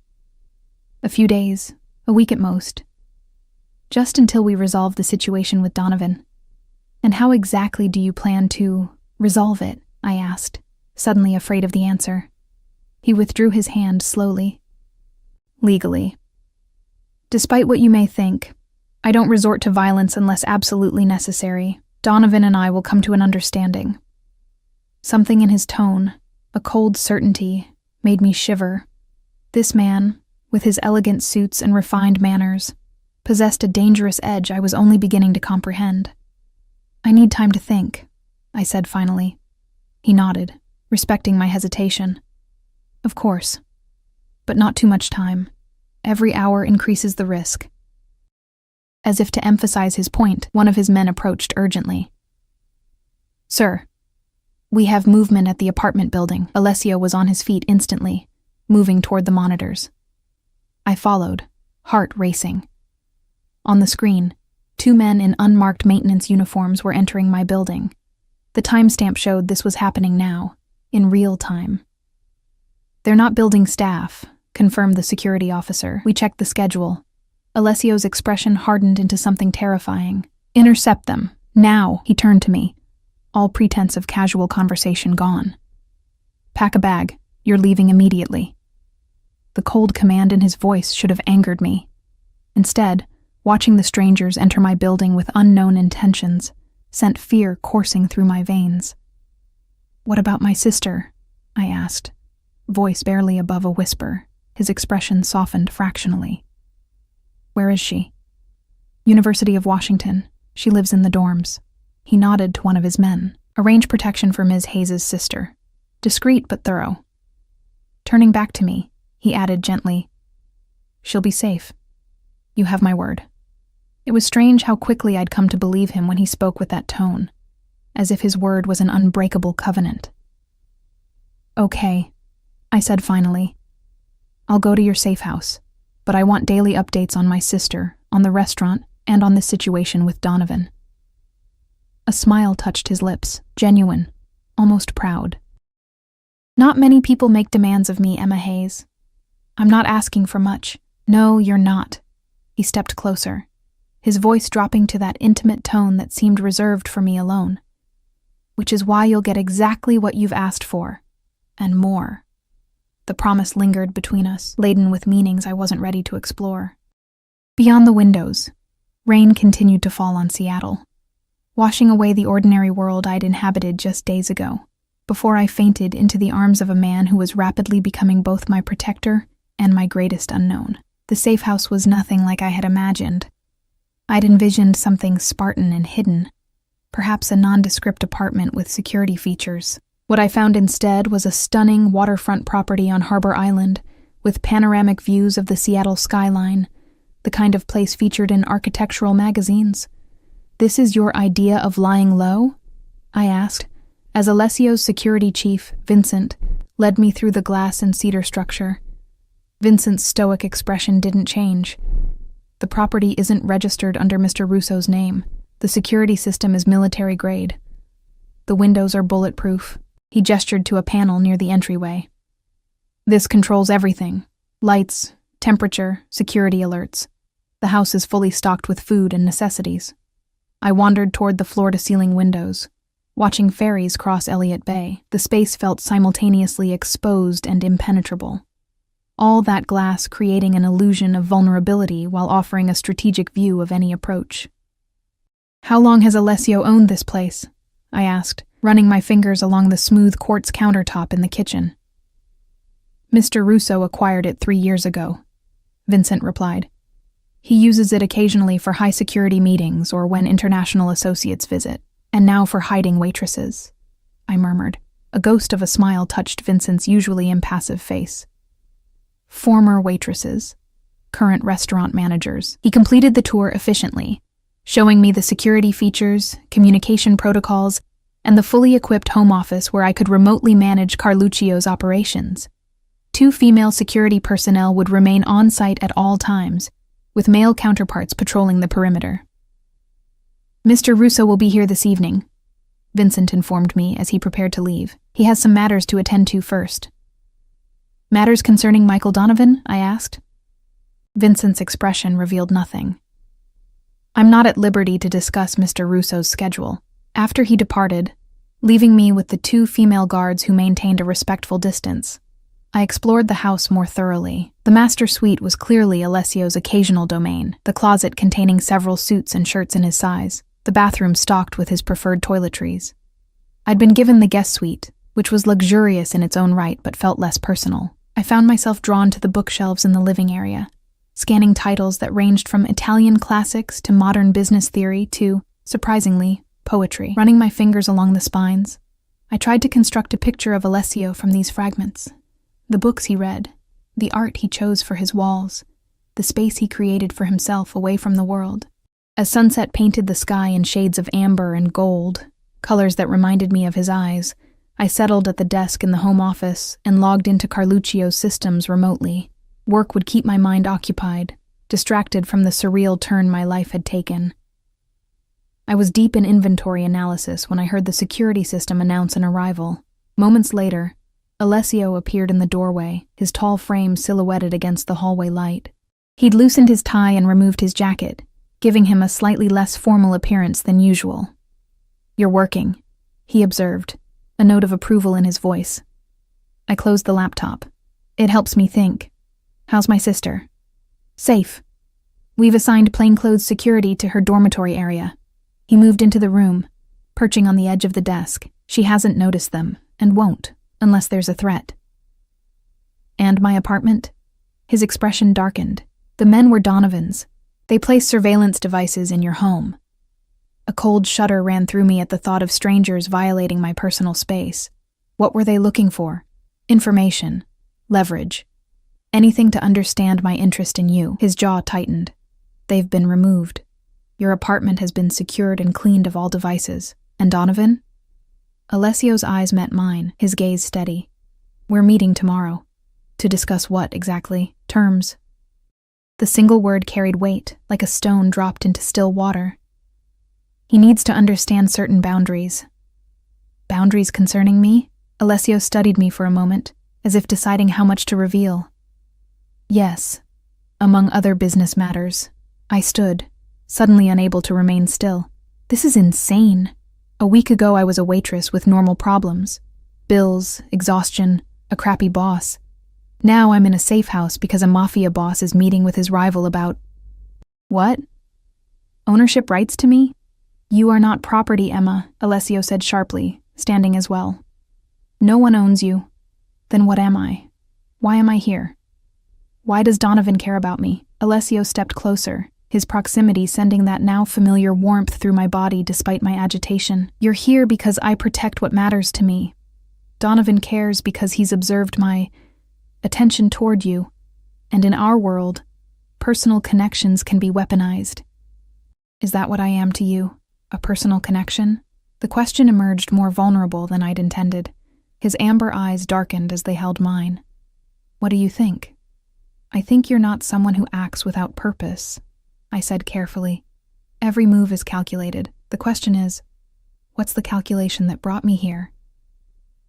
A few days, a week at most. Just until we resolve the situation with Donovan. And how exactly do you plan to resolve it? I asked, suddenly afraid of the answer. He withdrew his hand slowly. Legally. Despite what you may think, I don't resort to violence unless absolutely necessary. Donovan and I will come to an understanding. Something in his tone, a cold certainty, made me shiver. This man, with his elegant suits and refined manners, possessed a dangerous edge I was only beginning to comprehend. I need time to think, I said finally. He nodded, respecting my hesitation. Of course, but not too much time. Every hour increases the risk. As if to emphasize his point, one of his men approached urgently. Sir, we have movement at the apartment building. Alessio was on his feet instantly, moving toward the monitors. I followed, heart racing. On the screen, 2 men in unmarked maintenance uniforms were entering my building. The timestamp showed this was happening now, in real time. They're not building staff, confirmed the security officer. We checked the schedule. Alessio's expression hardened into something terrifying. Intercept them, now, he turned to me, all pretense of casual conversation gone. Pack a bag, you're leaving immediately. The cold command in his voice should have angered me. Instead, watching the strangers enter my building with unknown intentions sent fear coursing through my veins. What about my sister? I asked, voice barely above a whisper. His expression softened fractionally. Where is she? University of Washington. She lives in the dorms. He nodded to one of his men. Arrange protection for Ms. Hayes's sister. Discreet but thorough. Turning back to me, he added gently, she'll be safe. You have my word. It was strange how quickly I'd come to believe him when he spoke with that tone, as if his word was an unbreakable covenant. Okay, I said finally. I'll go to your safe house, but I want daily updates on my sister, on the restaurant, and on this situation with Donovan. A smile touched his lips, genuine, almost proud. Not many people make demands of me, Emma Hayes. I'm not asking for much. No, you're not. He stepped closer, his voice dropping to that intimate tone that seemed reserved for me alone. Which is why you'll get exactly what you've asked for, and more. The promise lingered between us, laden with meanings I wasn't ready to explore. Beyond the windows, rain continued to fall on Seattle, washing away the ordinary world I'd inhabited just days ago, before I fainted into the arms of a man who was rapidly becoming both my protector and my greatest unknown. The safe house was nothing like I had imagined. I'd envisioned something Spartan and hidden, perhaps a nondescript apartment with security features. What I found instead was a stunning waterfront property on Harbor Island, with panoramic views of the Seattle skyline, the kind of place featured in architectural magazines. "This is your idea of lying low?" I asked, as Alessio's security chief, Vincent, led me through the glass and cedar structure. Vincent's stoic expression didn't change. "The property isn't registered under Mr. Russo's name. The security system is military grade. The windows are bulletproof." He gestured to a panel near the entryway. "This controls everything. Lights, temperature, security alerts. The house is fully stocked with food and necessities." I wandered toward the floor-to-ceiling windows, watching ferries cross Elliott Bay. The space felt simultaneously exposed and impenetrable. All that glass creating an illusion of vulnerability while offering a strategic view of any approach. "How long has Alessio owned this place?" I asked, running my fingers along the smooth quartz countertop in the kitchen. "Mr. Russo acquired it 3 years ago," Vincent replied. "He uses it occasionally for high-security meetings or when international associates visit, and now for hiding waitresses," I murmured. A ghost of a smile touched Vincent's usually impassive face. "Former waitresses, current restaurant managers." He completed the tour efficiently, showing me the security features, communication protocols, and the fully equipped home office where I could remotely manage Carluccio's operations. 2 female security personnel would remain on site at all times, with male counterparts patrolling the perimeter. "Mr. Russo will be here this evening," Vincent informed me as he prepared to leave. "He has some matters to attend to first." "Matters concerning Michael Donovan?" I asked. Vincent's expression revealed nothing. "I'm not at liberty to discuss Mr. Russo's schedule." After he departed, leaving me with the 2 female guards who maintained a respectful distance, I explored the house more thoroughly. The master suite was clearly Alessio's occasional domain, the closet containing several suits and shirts in his size, the bathroom stocked with his preferred toiletries. I'd been given the guest suite, which was luxurious in its own right but felt less personal. I found myself drawn to the bookshelves in the living area, scanning titles that ranged from Italian classics to modern business theory to, surprisingly, poetry. Running my fingers along the spines, I tried to construct a picture of Alessio from these fragments. The books he read, the art he chose for his walls, the space he created for himself away from the world. As sunset painted the sky in shades of amber and gold, colors that reminded me of his eyes, I settled at the desk in the home office and logged into Carluccio's systems remotely. Work would keep my mind occupied, distracted from the surreal turn my life had taken. I was deep in inventory analysis when I heard the security system announce an arrival. Moments later, Alessio appeared in the doorway, his tall frame silhouetted against the hallway light. He'd loosened his tie and removed his jacket, giving him a slightly less formal appearance than usual. "You're working," he observed, a note of approval in his voice. I closed the laptop. "It helps me think. How's my sister?" "Safe. We've assigned plainclothes security to her dormitory area." He moved into the room, perching on the edge of the desk. "She hasn't noticed them, and won't, unless there's a threat." "And my apartment?" His expression darkened. "The men were Donovans. They placed surveillance devices in your home." A cold shudder ran through me at the thought of strangers violating my personal space. What were they looking for? Information. Leverage. Anything to understand my interest in you. His jaw tightened. "They've been removed. Your apartment has been secured and cleaned of all devices. And Donovan?" Alessio's eyes met mine, his gaze steady. "We're meeting tomorrow." "To discuss what, exactly?" "Terms." The single word carried weight, like a stone dropped into still water. "He needs to understand certain boundaries." "Boundaries concerning me?" Alessio studied me for a moment, as if deciding how much to reveal. Yes, among other business matters. I stood, suddenly unable to remain still. This is insane. A week ago I was a waitress with normal problems. Bills, exhaustion, a crappy boss. Now I'm in a safe house because a Mafia boss is meeting with his rival about… What? Ownership rights to me? You are not property, Emma, Alessio said sharply, standing as well. No one owns you. Then what am I? Why am I here? Why does Donovan care about me? Alessio stepped closer, his proximity sending that now familiar warmth through my body despite my agitation. You're here because I protect what matters to me. Donovan cares because he's observed my attention toward you, and in our world, personal connections can be weaponized. Is that what I am to you? A personal connection? The question emerged more vulnerable than I'd intended. His amber eyes darkened as they held mine. What do you think? I think you're not someone who acts without purpose, I said carefully. Every move is calculated. The question is, what's the calculation that brought me here?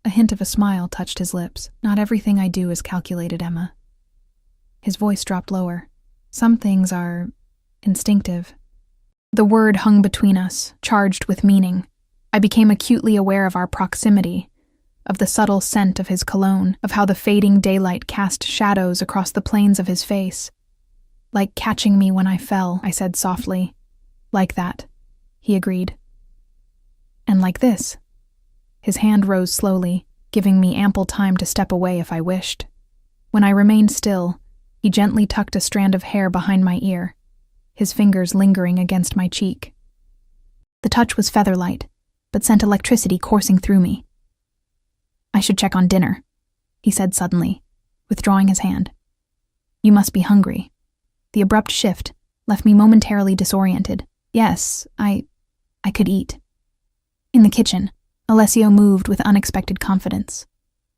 A hint of a smile touched his lips. Not everything I do is calculated, Emma. His voice dropped lower. Some things are instinctive. The word hung between us, charged with meaning. I became acutely aware of our proximity, of the subtle scent of his cologne, of how the fading daylight cast shadows across the planes of his face. Like catching me when I fell, I said softly. Like that, he agreed. And like this. His hand rose slowly, giving me ample time to step away if I wished. When I remained still, he gently tucked a strand of hair behind my ear, his fingers lingering against my cheek. The touch was feather-light, but sent electricity coursing through me. I should check on dinner, he said suddenly, withdrawing his hand. You must be hungry. The abrupt shift left me momentarily disoriented. Yes, I could eat. In the kitchen, Alessio moved with unexpected confidence,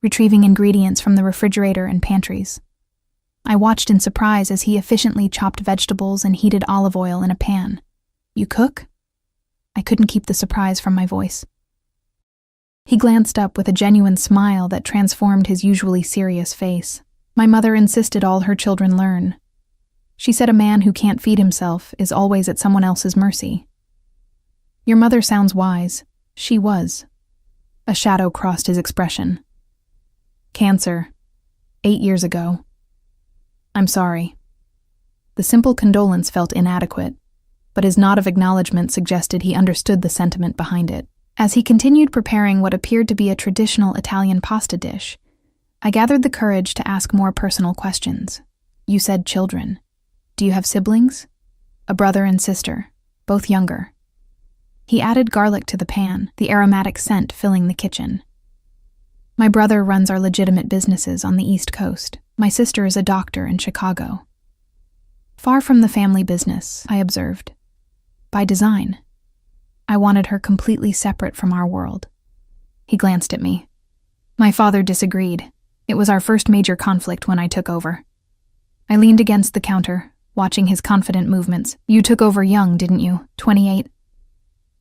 retrieving ingredients from the refrigerator and pantries. I watched in surprise as he efficiently chopped vegetables and heated olive oil in a pan. You cook? I couldn't keep the surprise from my voice. He glanced up with a genuine smile that transformed his usually serious face. My mother insisted all her children learn. She said a man who can't feed himself is always at someone else's mercy. Your mother sounds wise. She was. A shadow crossed his expression. Cancer. 8 years ago. I'm sorry. The simple condolence felt inadequate, but his nod of acknowledgement suggested he understood the sentiment behind it. As he continued preparing what appeared to be a traditional Italian pasta dish, I gathered the courage to ask more personal questions. You said children. Do you have siblings? A brother and sister, both younger. He added garlic to the pan, the aromatic scent filling the kitchen. My brother runs our legitimate businesses on the East Coast. My sister is a doctor in Chicago. Far from the family business, I observed. By design. I wanted her completely separate from our world. He glanced at me. My father disagreed. It was our first major conflict when I took over. I leaned against the counter, watching his confident movements. You took over young, didn't you? 28?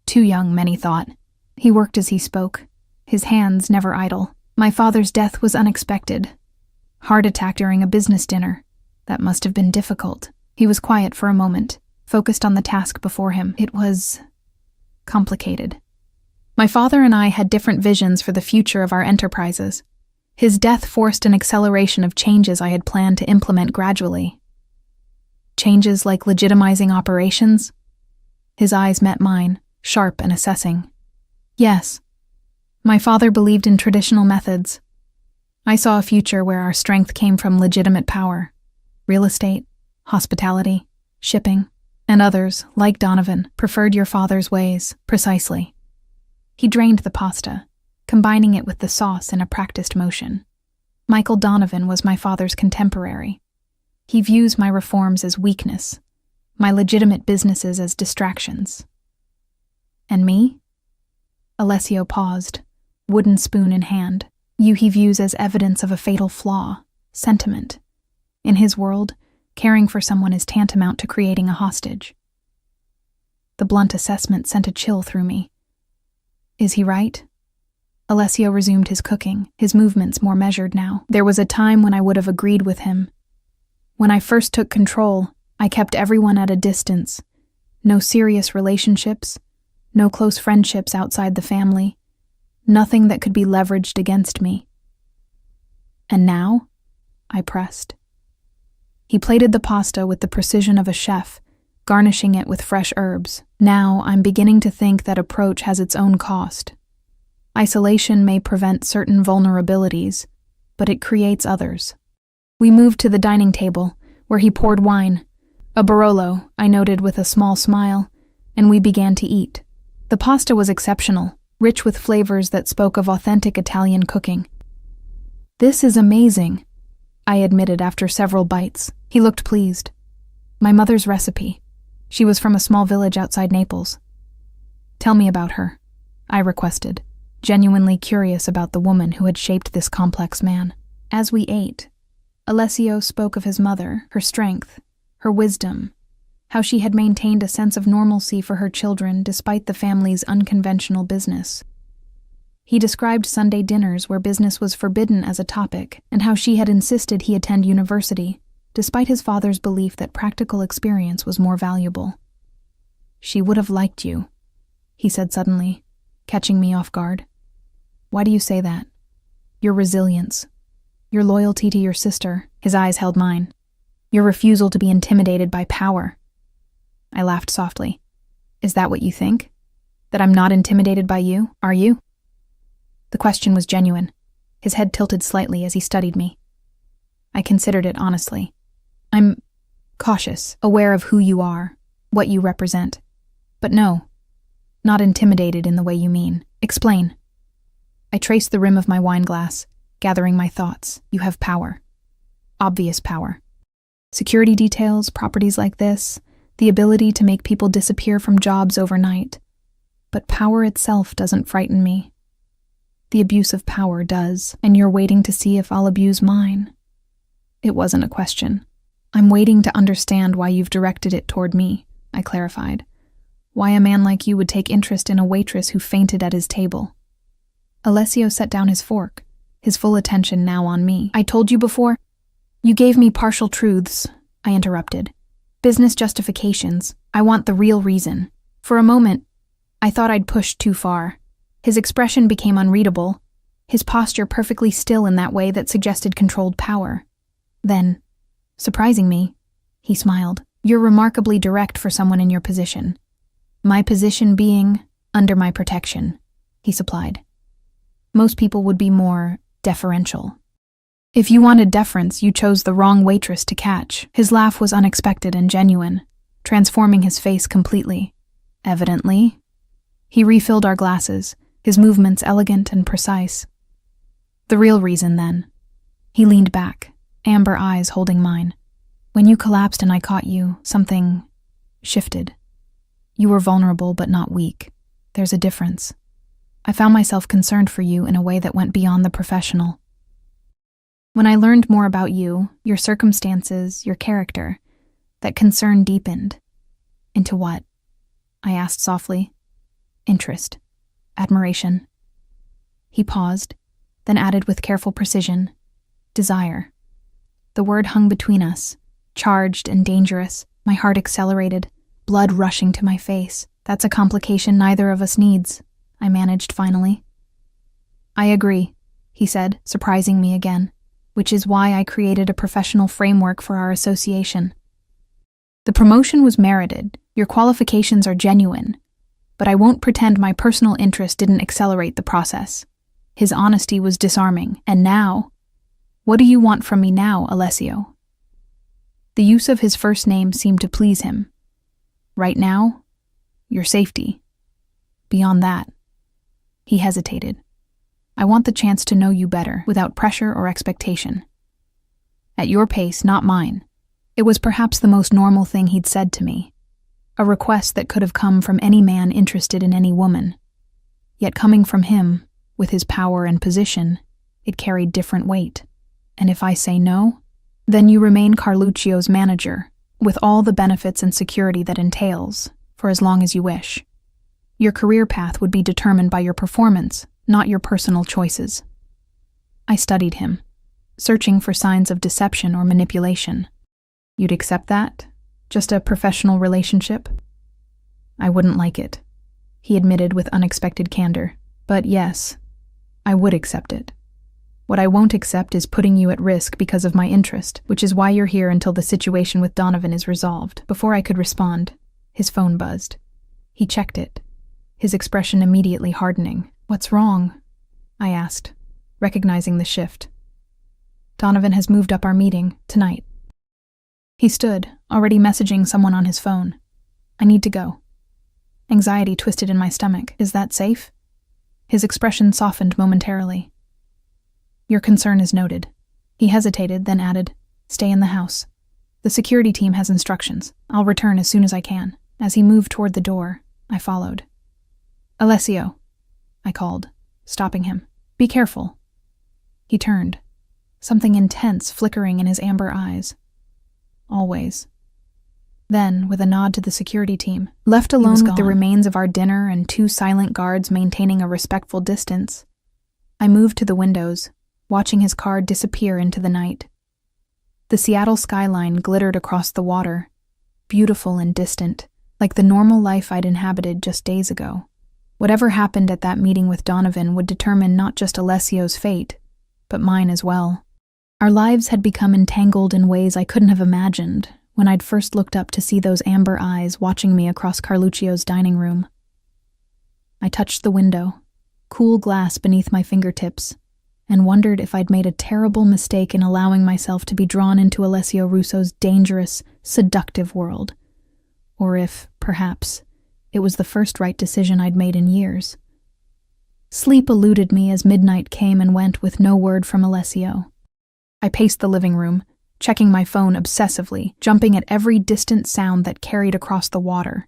Too young, many thought. He worked as he spoke, his hands never idle. My father's death was unexpected. Heart attack during a business dinner. That must have been difficult. He was quiet for a moment, focused on the task before him. It was complicated. My father and I had different visions for the future of our enterprises. His death forced an acceleration of changes I had planned to implement gradually. Changes like legitimizing operations? His eyes met mine, sharp and assessing. Yes. My father believed in traditional methods. I saw a future where our strength came from legitimate power. Real estate, hospitality, shipping, and others, like Donovan, preferred your father's ways, precisely. He drained the pasta, combining it with the sauce in a practiced motion. Michael Donovan was my father's contemporary. He views my reforms as weakness, my legitimate businesses as distractions. And me? Alessio paused, wooden spoon in hand. You he views as evidence of a fatal flaw, sentiment. In his world, caring for someone is tantamount to creating a hostage. The blunt assessment sent a chill through me. Is he right? Alessio resumed his cooking, his movements more measured now. There was a time when I would have agreed with him. When I first took control, I kept everyone at a distance. No serious relationships, no close friendships outside the family, nothing that could be leveraged against me. And now? I pressed. He plated the pasta with the precision of a chef, garnishing it with fresh herbs. Now I'm beginning to think that approach has its own cost. Isolation may prevent certain vulnerabilities, but it creates others. We moved to the dining table, where he poured wine. A Barolo, I noted with a small smile, and we began to eat. The pasta was exceptional, rich with flavors that spoke of authentic Italian cooking. "This is amazing," I admitted after several bites. He looked pleased. "My mother's recipe. She was from a small village outside Naples." "Tell me about her," I requested, genuinely curious about the woman who had shaped this complex man. As we ate, Alessio spoke of his mother, her strength, her wisdom, how she had maintained a sense of normalcy for her children despite the family's unconventional business. He described Sunday dinners where business was forbidden as a topic, and how she had insisted he attend university, despite his father's belief that practical experience was more valuable. "She would have liked you," he said suddenly, catching me off guard. "Why do you say that?" "Your resilience. Your loyalty to your sister." His eyes held mine. "Your refusal to be intimidated by power." I laughed softly. "Is that what you think? That I'm not intimidated by you? Are you?" The question was genuine. His head tilted slightly as he studied me. I considered it honestly. "I'm cautious, aware of who you are, what you represent. But no, not intimidated in the way you mean. Explain." I traced the rim of my wine glass, gathering my thoughts. "You have power. Obvious power. Security details, properties like this, the ability to make people disappear from jobs overnight. But power itself doesn't frighten me. The abuse of power does, and you're waiting to see if I'll abuse mine." It wasn't a question. "I'm waiting to understand why you've directed it toward me," I clarified. "Why a man like you would take interest in a waitress who fainted at his table." Alessio set down his fork, his full attention now on me. "I told you before." "You gave me partial truths," I interrupted. "Business justifications. I want the real reason." For a moment, I thought I'd pushed too far. His expression became unreadable, his posture perfectly still in that way that suggested controlled power. Then, surprising me, he smiled. "You're remarkably direct for someone in your position." "My position being under my protection," he supplied. "Most people would be more deferential." "If you wanted deference, you chose the wrong waitress to catch." His laugh was unexpected and genuine, transforming his face completely. "Evidently." He refilled our glasses, his movements elegant and precise. "The real reason, then." He leaned back, amber eyes holding mine. "When you collapsed and I caught you, something shifted. You were vulnerable but not weak. There's a difference. I found myself concerned for you in a way that went beyond the professional. When I learned more about you, your circumstances, your character, that concern deepened." "Into what?" I asked softly. "Interest. Admiration." He paused, then added with careful precision, "Desire." The word hung between us, charged and dangerous. My heart accelerated, blood rushing to my face. "That's a complication neither of us needs," I managed finally. "I agree," he said, surprising me again, "which is why I created a professional framework for our association. The promotion was merited, your qualifications are genuine, but I won't pretend my personal interest didn't accelerate the process." His honesty was disarming. "And now? What do you want from me now, Alessio?" The use of his first name seemed to please him. "Right now, your safety. Beyond that." He hesitated. "I want the chance to know you better, without pressure or expectation. At your pace, not mine." It was perhaps the most normal thing he'd said to me, a request that could have come from any man interested in any woman. Yet coming from him, with his power and position, it carried different weight. "And if I say no, then you remain Carluccio's manager, with all the benefits and security that entails, for as long as you wish. Your career path would be determined by your performance, not your personal choices." I studied him, searching for signs of deception or manipulation. You'd accept that? Just a professional relationship? I wouldn't like it, he admitted with unexpected candor. But yes, I would accept it. What I won't accept is putting you at risk because of my interest, which is why you're here until the situation with Donovan is resolved. Before I could respond, his phone buzzed. He checked it, his expression immediately hardening. What's wrong? I asked, recognizing the shift. Donovan has moved up our meeting tonight. He stood, already messaging someone on his phone. I need to go. Anxiety twisted in my stomach. Is that safe? His expression softened momentarily. Your concern is noted. He hesitated, then added, Stay in the house. The security team has instructions. I'll return as soon as I can. As he moved toward the door, I followed. Alessio, I called, stopping him. Be careful. He turned, something intense flickering in his amber eyes. Always. Then, with a nod to the security team, left alone with the remains of our dinner and 2 silent guards maintaining a respectful distance, I moved to the windows, watching his car disappear into the night. The Seattle skyline glittered across the water, beautiful and distant, like the normal life I'd inhabited just days ago. Whatever happened at that meeting with Donovan would determine not just Alessio's fate, but mine as well. Our lives had become entangled in ways I couldn't have imagined when I'd first looked up to see those amber eyes watching me across Carluccio's dining room. I touched the window, cool glass beneath my fingertips, and wondered if I'd made a terrible mistake in allowing myself to be drawn into Alessio Russo's dangerous, seductive world, or if, perhaps, it was the first right decision I'd made in years. Sleep eluded me as midnight came and went with no word from Alessio. I paced the living room, checking my phone obsessively, jumping at every distant sound that carried across the water.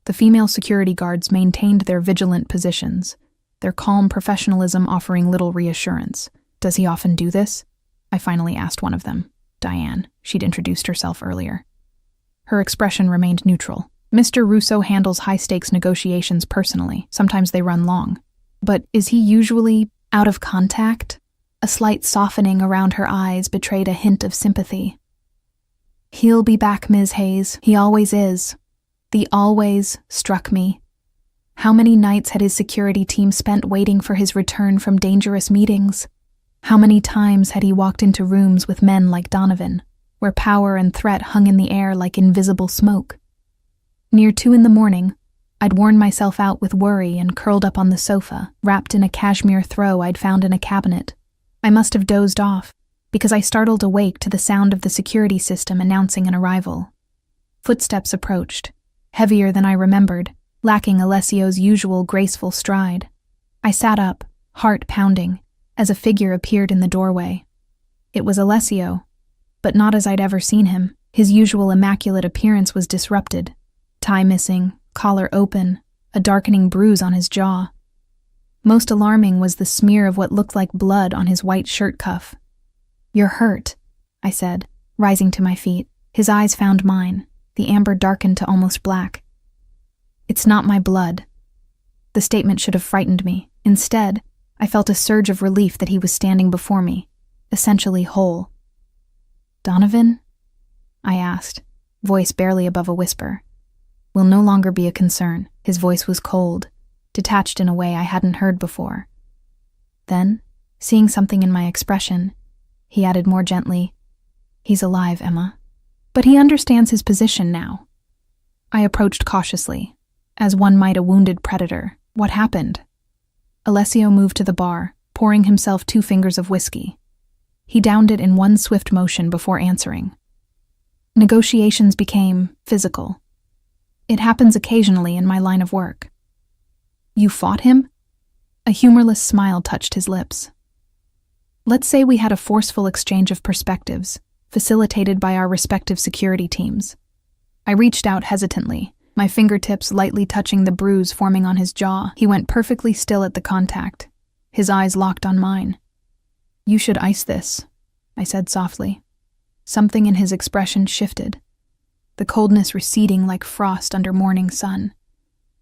The female security guards maintained their vigilant positions, their calm professionalism offering little reassurance. Does he often do this? I finally asked one of them, Diane. She'd introduced herself earlier. Her expression remained neutral. Mr. Russo handles high-stakes negotiations personally. Sometimes they run long. But is he usually out of contact? A slight softening around her eyes betrayed a hint of sympathy. He'll be back, Ms. Hayes. He always is. The always struck me. How many nights had his security team spent waiting for his return from dangerous meetings? How many times had he walked into rooms with men like Donovan, where power and threat hung in the air like invisible smoke? Near 2 a.m, I'd worn myself out with worry and curled up on the sofa, wrapped in a cashmere throw I'd found in a cabinet. I must have dozed off, because I startled awake to the sound of the security system announcing an arrival. Footsteps approached, heavier than I remembered, lacking Alessio's usual graceful stride. I sat up, heart pounding, as a figure appeared in the doorway. It was Alessio, but not as I'd ever seen him. His usual immaculate appearance was disrupted. Tie missing, collar open, a darkening bruise on his jaw. Most alarming was the smear of what looked like blood on his white shirt cuff. You're hurt, I said, rising to my feet. His eyes found mine, the amber darkened to almost black. It's not my blood. The statement should have frightened me. Instead, I felt a surge of relief that he was standing before me, essentially whole. Donovan? I asked, voice barely above a whisper. Will no longer be a concern. His voice was cold, detached in a way I hadn't heard before. Then, seeing something in my expression, he added more gently, He's alive, Emma. But he understands his position now. I approached cautiously, as one might a wounded predator. What happened? Alessio moved to the bar, pouring himself 2 fingers of whiskey. He downed it in one swift motion before answering. Negotiations became physical. It happens occasionally in my line of work. You fought him? A humorless smile touched his lips. Let's say we had a forceful exchange of perspectives, facilitated by our respective security teams. I reached out hesitantly, my fingertips lightly touching the bruise forming on his jaw. He went perfectly still at the contact, his eyes locked on mine. You should ice this, I said softly. Something in his expression shifted, the coldness receding like frost under morning sun.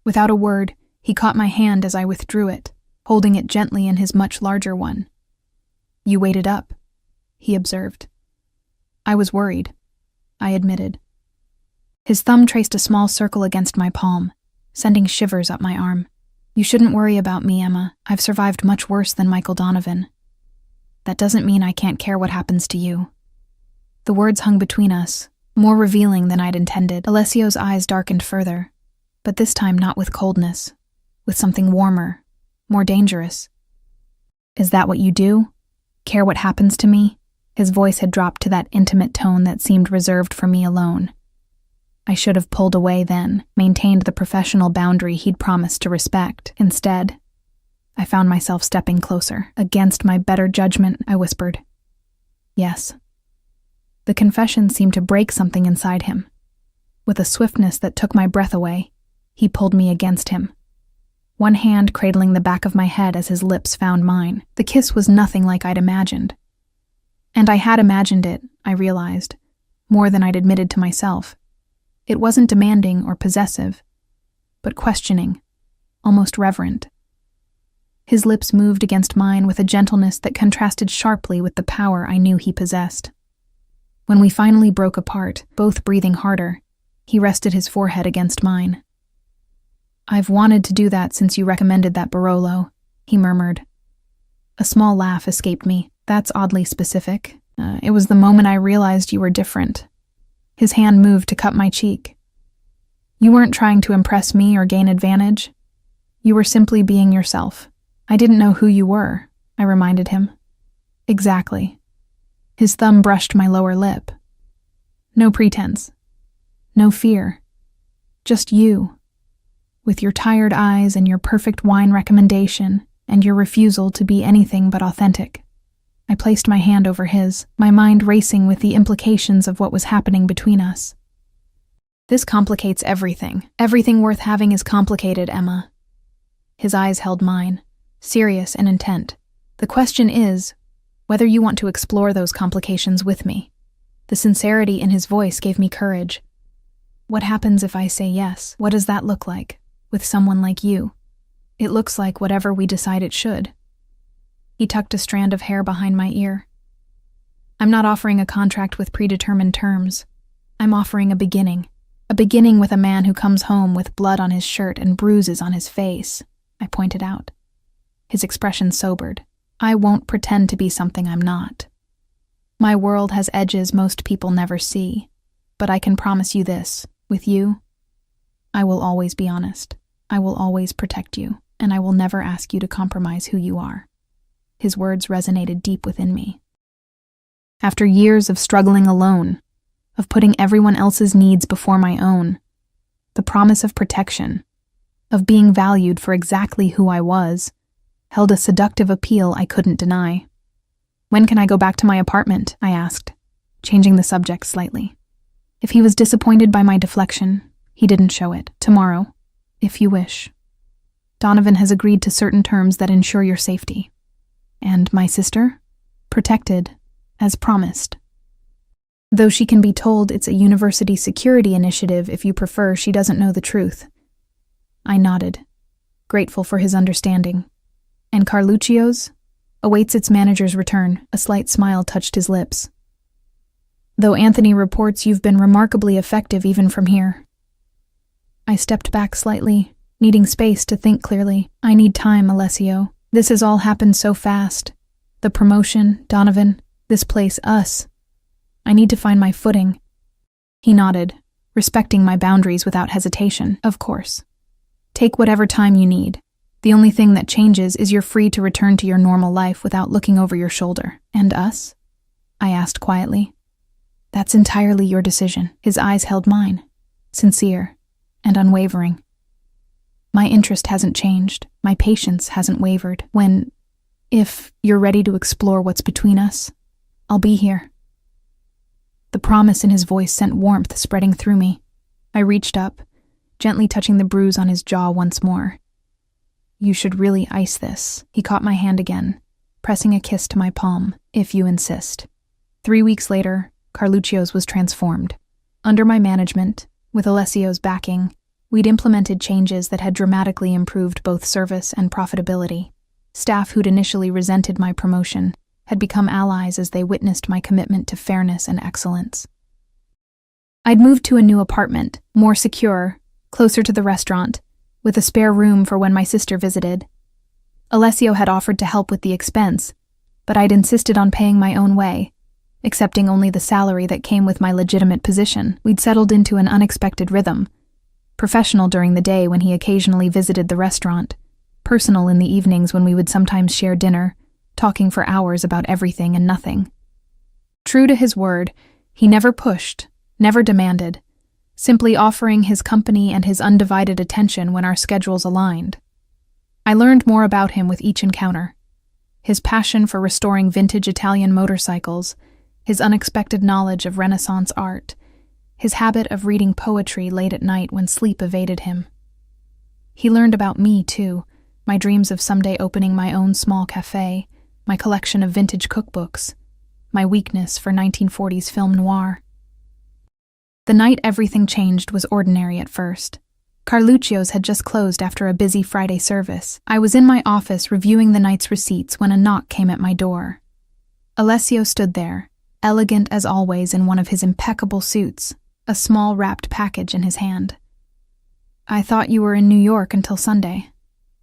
Without a word, he caught my hand as I withdrew it, holding it gently in his much larger one. You waited up, he observed. I was worried. I admitted. His thumb traced a small circle against my palm, sending shivers up my arm. You shouldn't worry about me, Emma. I've survived much worse than Michael Donovan. That doesn't mean I can't care what happens to you. The words hung between us, more revealing than I'd intended. Alessio's eyes darkened further, but this time not with coldness, with something warmer, more dangerous. Is that what you do? Care what happens to me? His voice had dropped to that intimate tone that seemed reserved for me alone. I should have pulled away then, maintained the professional boundary he'd promised to respect. Instead, I found myself stepping closer. Against my better judgment, I whispered. Yes. The confession seemed to break something inside him. With a swiftness that took my breath away, he pulled me against him. One hand cradling the back of my head as his lips found mine. The kiss was nothing like I'd imagined. And I had imagined it, I realized, more than I'd admitted to myself. It wasn't demanding or possessive, but questioning, almost reverent. His lips moved against mine with a gentleness that contrasted sharply with the power I knew he possessed. When we finally broke apart, both breathing harder, he rested his forehead against mine. I've wanted to do that since you recommended that Barolo, he murmured. A small laugh escaped me. That's oddly specific. It was the moment I realized you were different. His hand moved to cup my cheek. You weren't trying to impress me or gain advantage. You were simply being yourself. I didn't know who you were, I reminded him. Exactly. His thumb brushed my lower lip. No pretense. No fear. Just you. With your tired eyes and your perfect wine recommendation and your refusal to be anything but authentic. I placed my hand over his, my mind racing with the implications of what was happening between us. This complicates everything. Everything worth having is complicated, Emma. His eyes held mine, serious and intent. The question is whether you want to explore those complications with me. The sincerity in his voice gave me courage. What happens if I say yes? What does that look like, with someone like you? It looks like whatever we decide it should. He tucked a strand of hair behind my ear. I'm not offering a contract with predetermined terms. I'm offering a beginning with a man who comes home with blood on his shirt and bruises on his face, I pointed out. His expression sobered. I won't pretend to be something I'm not. My world has edges most people never see, but I can promise you this, with you, I will always be honest. I will always protect you, and I will never ask you to compromise who you are. His words resonated deep within me. After years of struggling alone, of putting everyone else's needs before my own, the promise of protection, of being valued for exactly who I was, held a seductive appeal I couldn't deny. When can I go back to my apartment? I asked, changing the subject slightly. If he was disappointed by my deflection, he didn't show it. Tomorrow, if you wish. Donovan has agreed to certain terms that ensure your safety. And my sister? Protected, as promised. Though she can be told it's a university security initiative if you prefer, she doesn't know the truth. I nodded, grateful for his understanding. And Carluccio's? Awaits its manager's return. A slight smile touched his lips. Though Anthony reports you've been remarkably effective even from here. I stepped back slightly, needing space to think clearly. I need time, Alessio. This has all happened so fast. The promotion, Donovan, this place, us. I need to find my footing. He nodded, respecting my boundaries without hesitation. Of course. Take whatever time you need. The only thing that changes is you're free to return to your normal life without looking over your shoulder. And us? I asked quietly. That's entirely your decision. His eyes held mine, sincere and unwavering. My interest hasn't changed. My patience hasn't wavered. If you're ready to explore what's between us, I'll be here. The promise in his voice sent warmth spreading through me. I reached up, gently touching the bruise on his jaw once more. You should really ice this. He caught my hand again, pressing a kiss to my palm, if you insist. 3 weeks later, Carluccio's was transformed. Under my management, with Alessio's backing, we'd implemented changes that had dramatically improved both service and profitability. Staff who'd initially resented my promotion had become allies as they witnessed my commitment to fairness and excellence. I'd moved to a new apartment, more secure, closer to the restaurant, with a spare room for when my sister visited. Alessio had offered to help with the expense, but I'd insisted on paying my own way, accepting only the salary that came with my legitimate position. We'd settled into an unexpected rhythm, professional during the day when he occasionally visited the restaurant, personal in the evenings when we would sometimes share dinner, talking for hours about everything and nothing. True to his word, he never pushed, never demanded, simply offering his company and his undivided attention when our schedules aligned. I learned more about him with each encounter. His passion for restoring vintage Italian motorcycles, his unexpected knowledge of Renaissance art, his habit of reading poetry late at night when sleep evaded him. He learned about me, too, my dreams of someday opening my own small cafe, my collection of vintage cookbooks, my weakness for 1940s film noir. The night everything changed was ordinary at first. Carluccio's had just closed after a busy Friday service. I was in my office reviewing the night's receipts when a knock came at my door. Alessio stood there, elegant as always in one of his impeccable suits, a small wrapped package in his hand. "I thought you were in New York until Sunday,"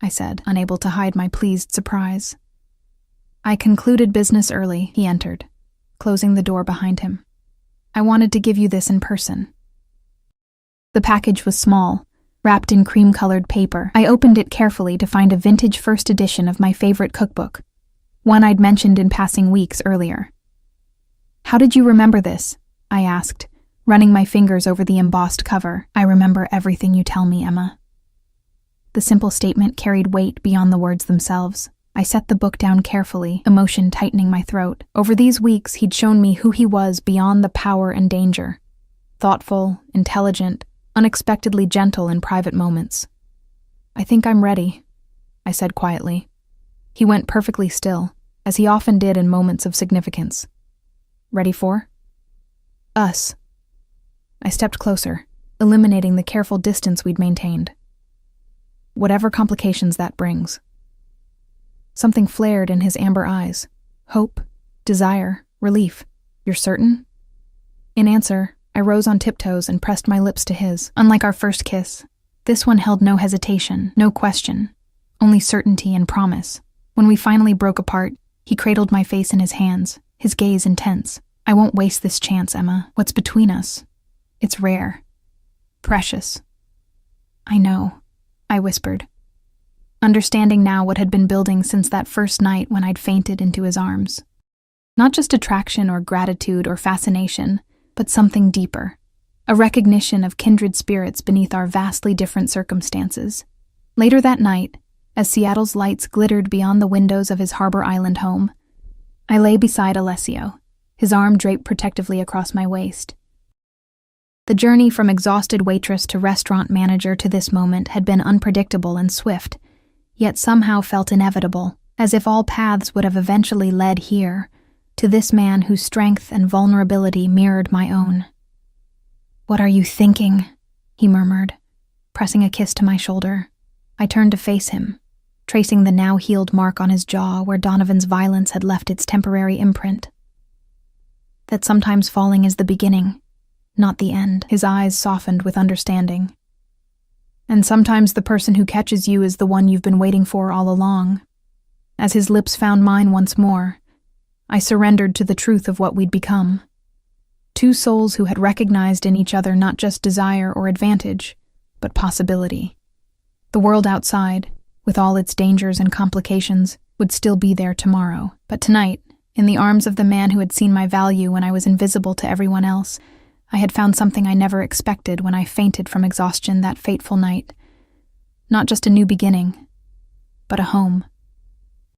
I said, unable to hide my pleased surprise. "I concluded business early," he entered, closing the door behind him. "I wanted to give you this in person." The package was small, wrapped in cream-colored paper. I opened it carefully to find a vintage first edition of my favorite cookbook, one I'd mentioned in passing weeks earlier. "How did you remember this?" I asked, running my fingers over the embossed cover. "I remember everything you tell me, Emma." The simple statement carried weight beyond the words themselves. I set the book down carefully, emotion tightening my throat. Over these weeks, he'd shown me who he was beyond the power and danger. Thoughtful, intelligent, unexpectedly gentle in private moments. "I think I'm ready," I said quietly. He went perfectly still, as he often did in moments of significance. "Ready for?" "Us." I stepped closer, eliminating the careful distance we'd maintained. "Whatever complications that brings." Something flared in his amber eyes. Hope, desire, relief. "You're certain?" In answer, I rose on tiptoes and pressed my lips to his. Unlike our first kiss, this one held no hesitation, no question, only certainty and promise. When we finally broke apart, he cradled my face in his hands, his gaze intense. "I won't waste this chance, Emma. What's between us? It's rare. Precious." "I know," I whispered, understanding now what had been building since that first night when I'd fainted into his arms. Not just attraction or gratitude or fascination, but something deeper, a recognition of kindred spirits beneath our vastly different circumstances. Later that night, as Seattle's lights glittered beyond the windows of his Harbor Island home, I lay beside Alessio, his arm draped protectively across my waist. The journey from exhausted waitress to restaurant manager to this moment had been unpredictable and swift, yet somehow felt inevitable, as if all paths would have eventually led here, to this man whose strength and vulnerability mirrored my own. "What are you thinking?" he murmured, pressing a kiss to my shoulder. I turned to face him, tracing the now-healed mark on his jaw where Donovan's violence had left its temporary imprint. "That sometimes falling is the beginning, not the end." His eyes softened with understanding. "And sometimes the person who catches you is the one you've been waiting for all along." As his lips found mine once more, I surrendered to the truth of what we'd become. Two souls who had recognized in each other not just desire or advantage, but possibility. The world outside, with all its dangers and complications, would still be there tomorrow. But tonight, in the arms of the man who had seen my value when I was invisible to everyone else, I had found something I never expected when I fainted from exhaustion that fateful night. Not just a new beginning, but a home.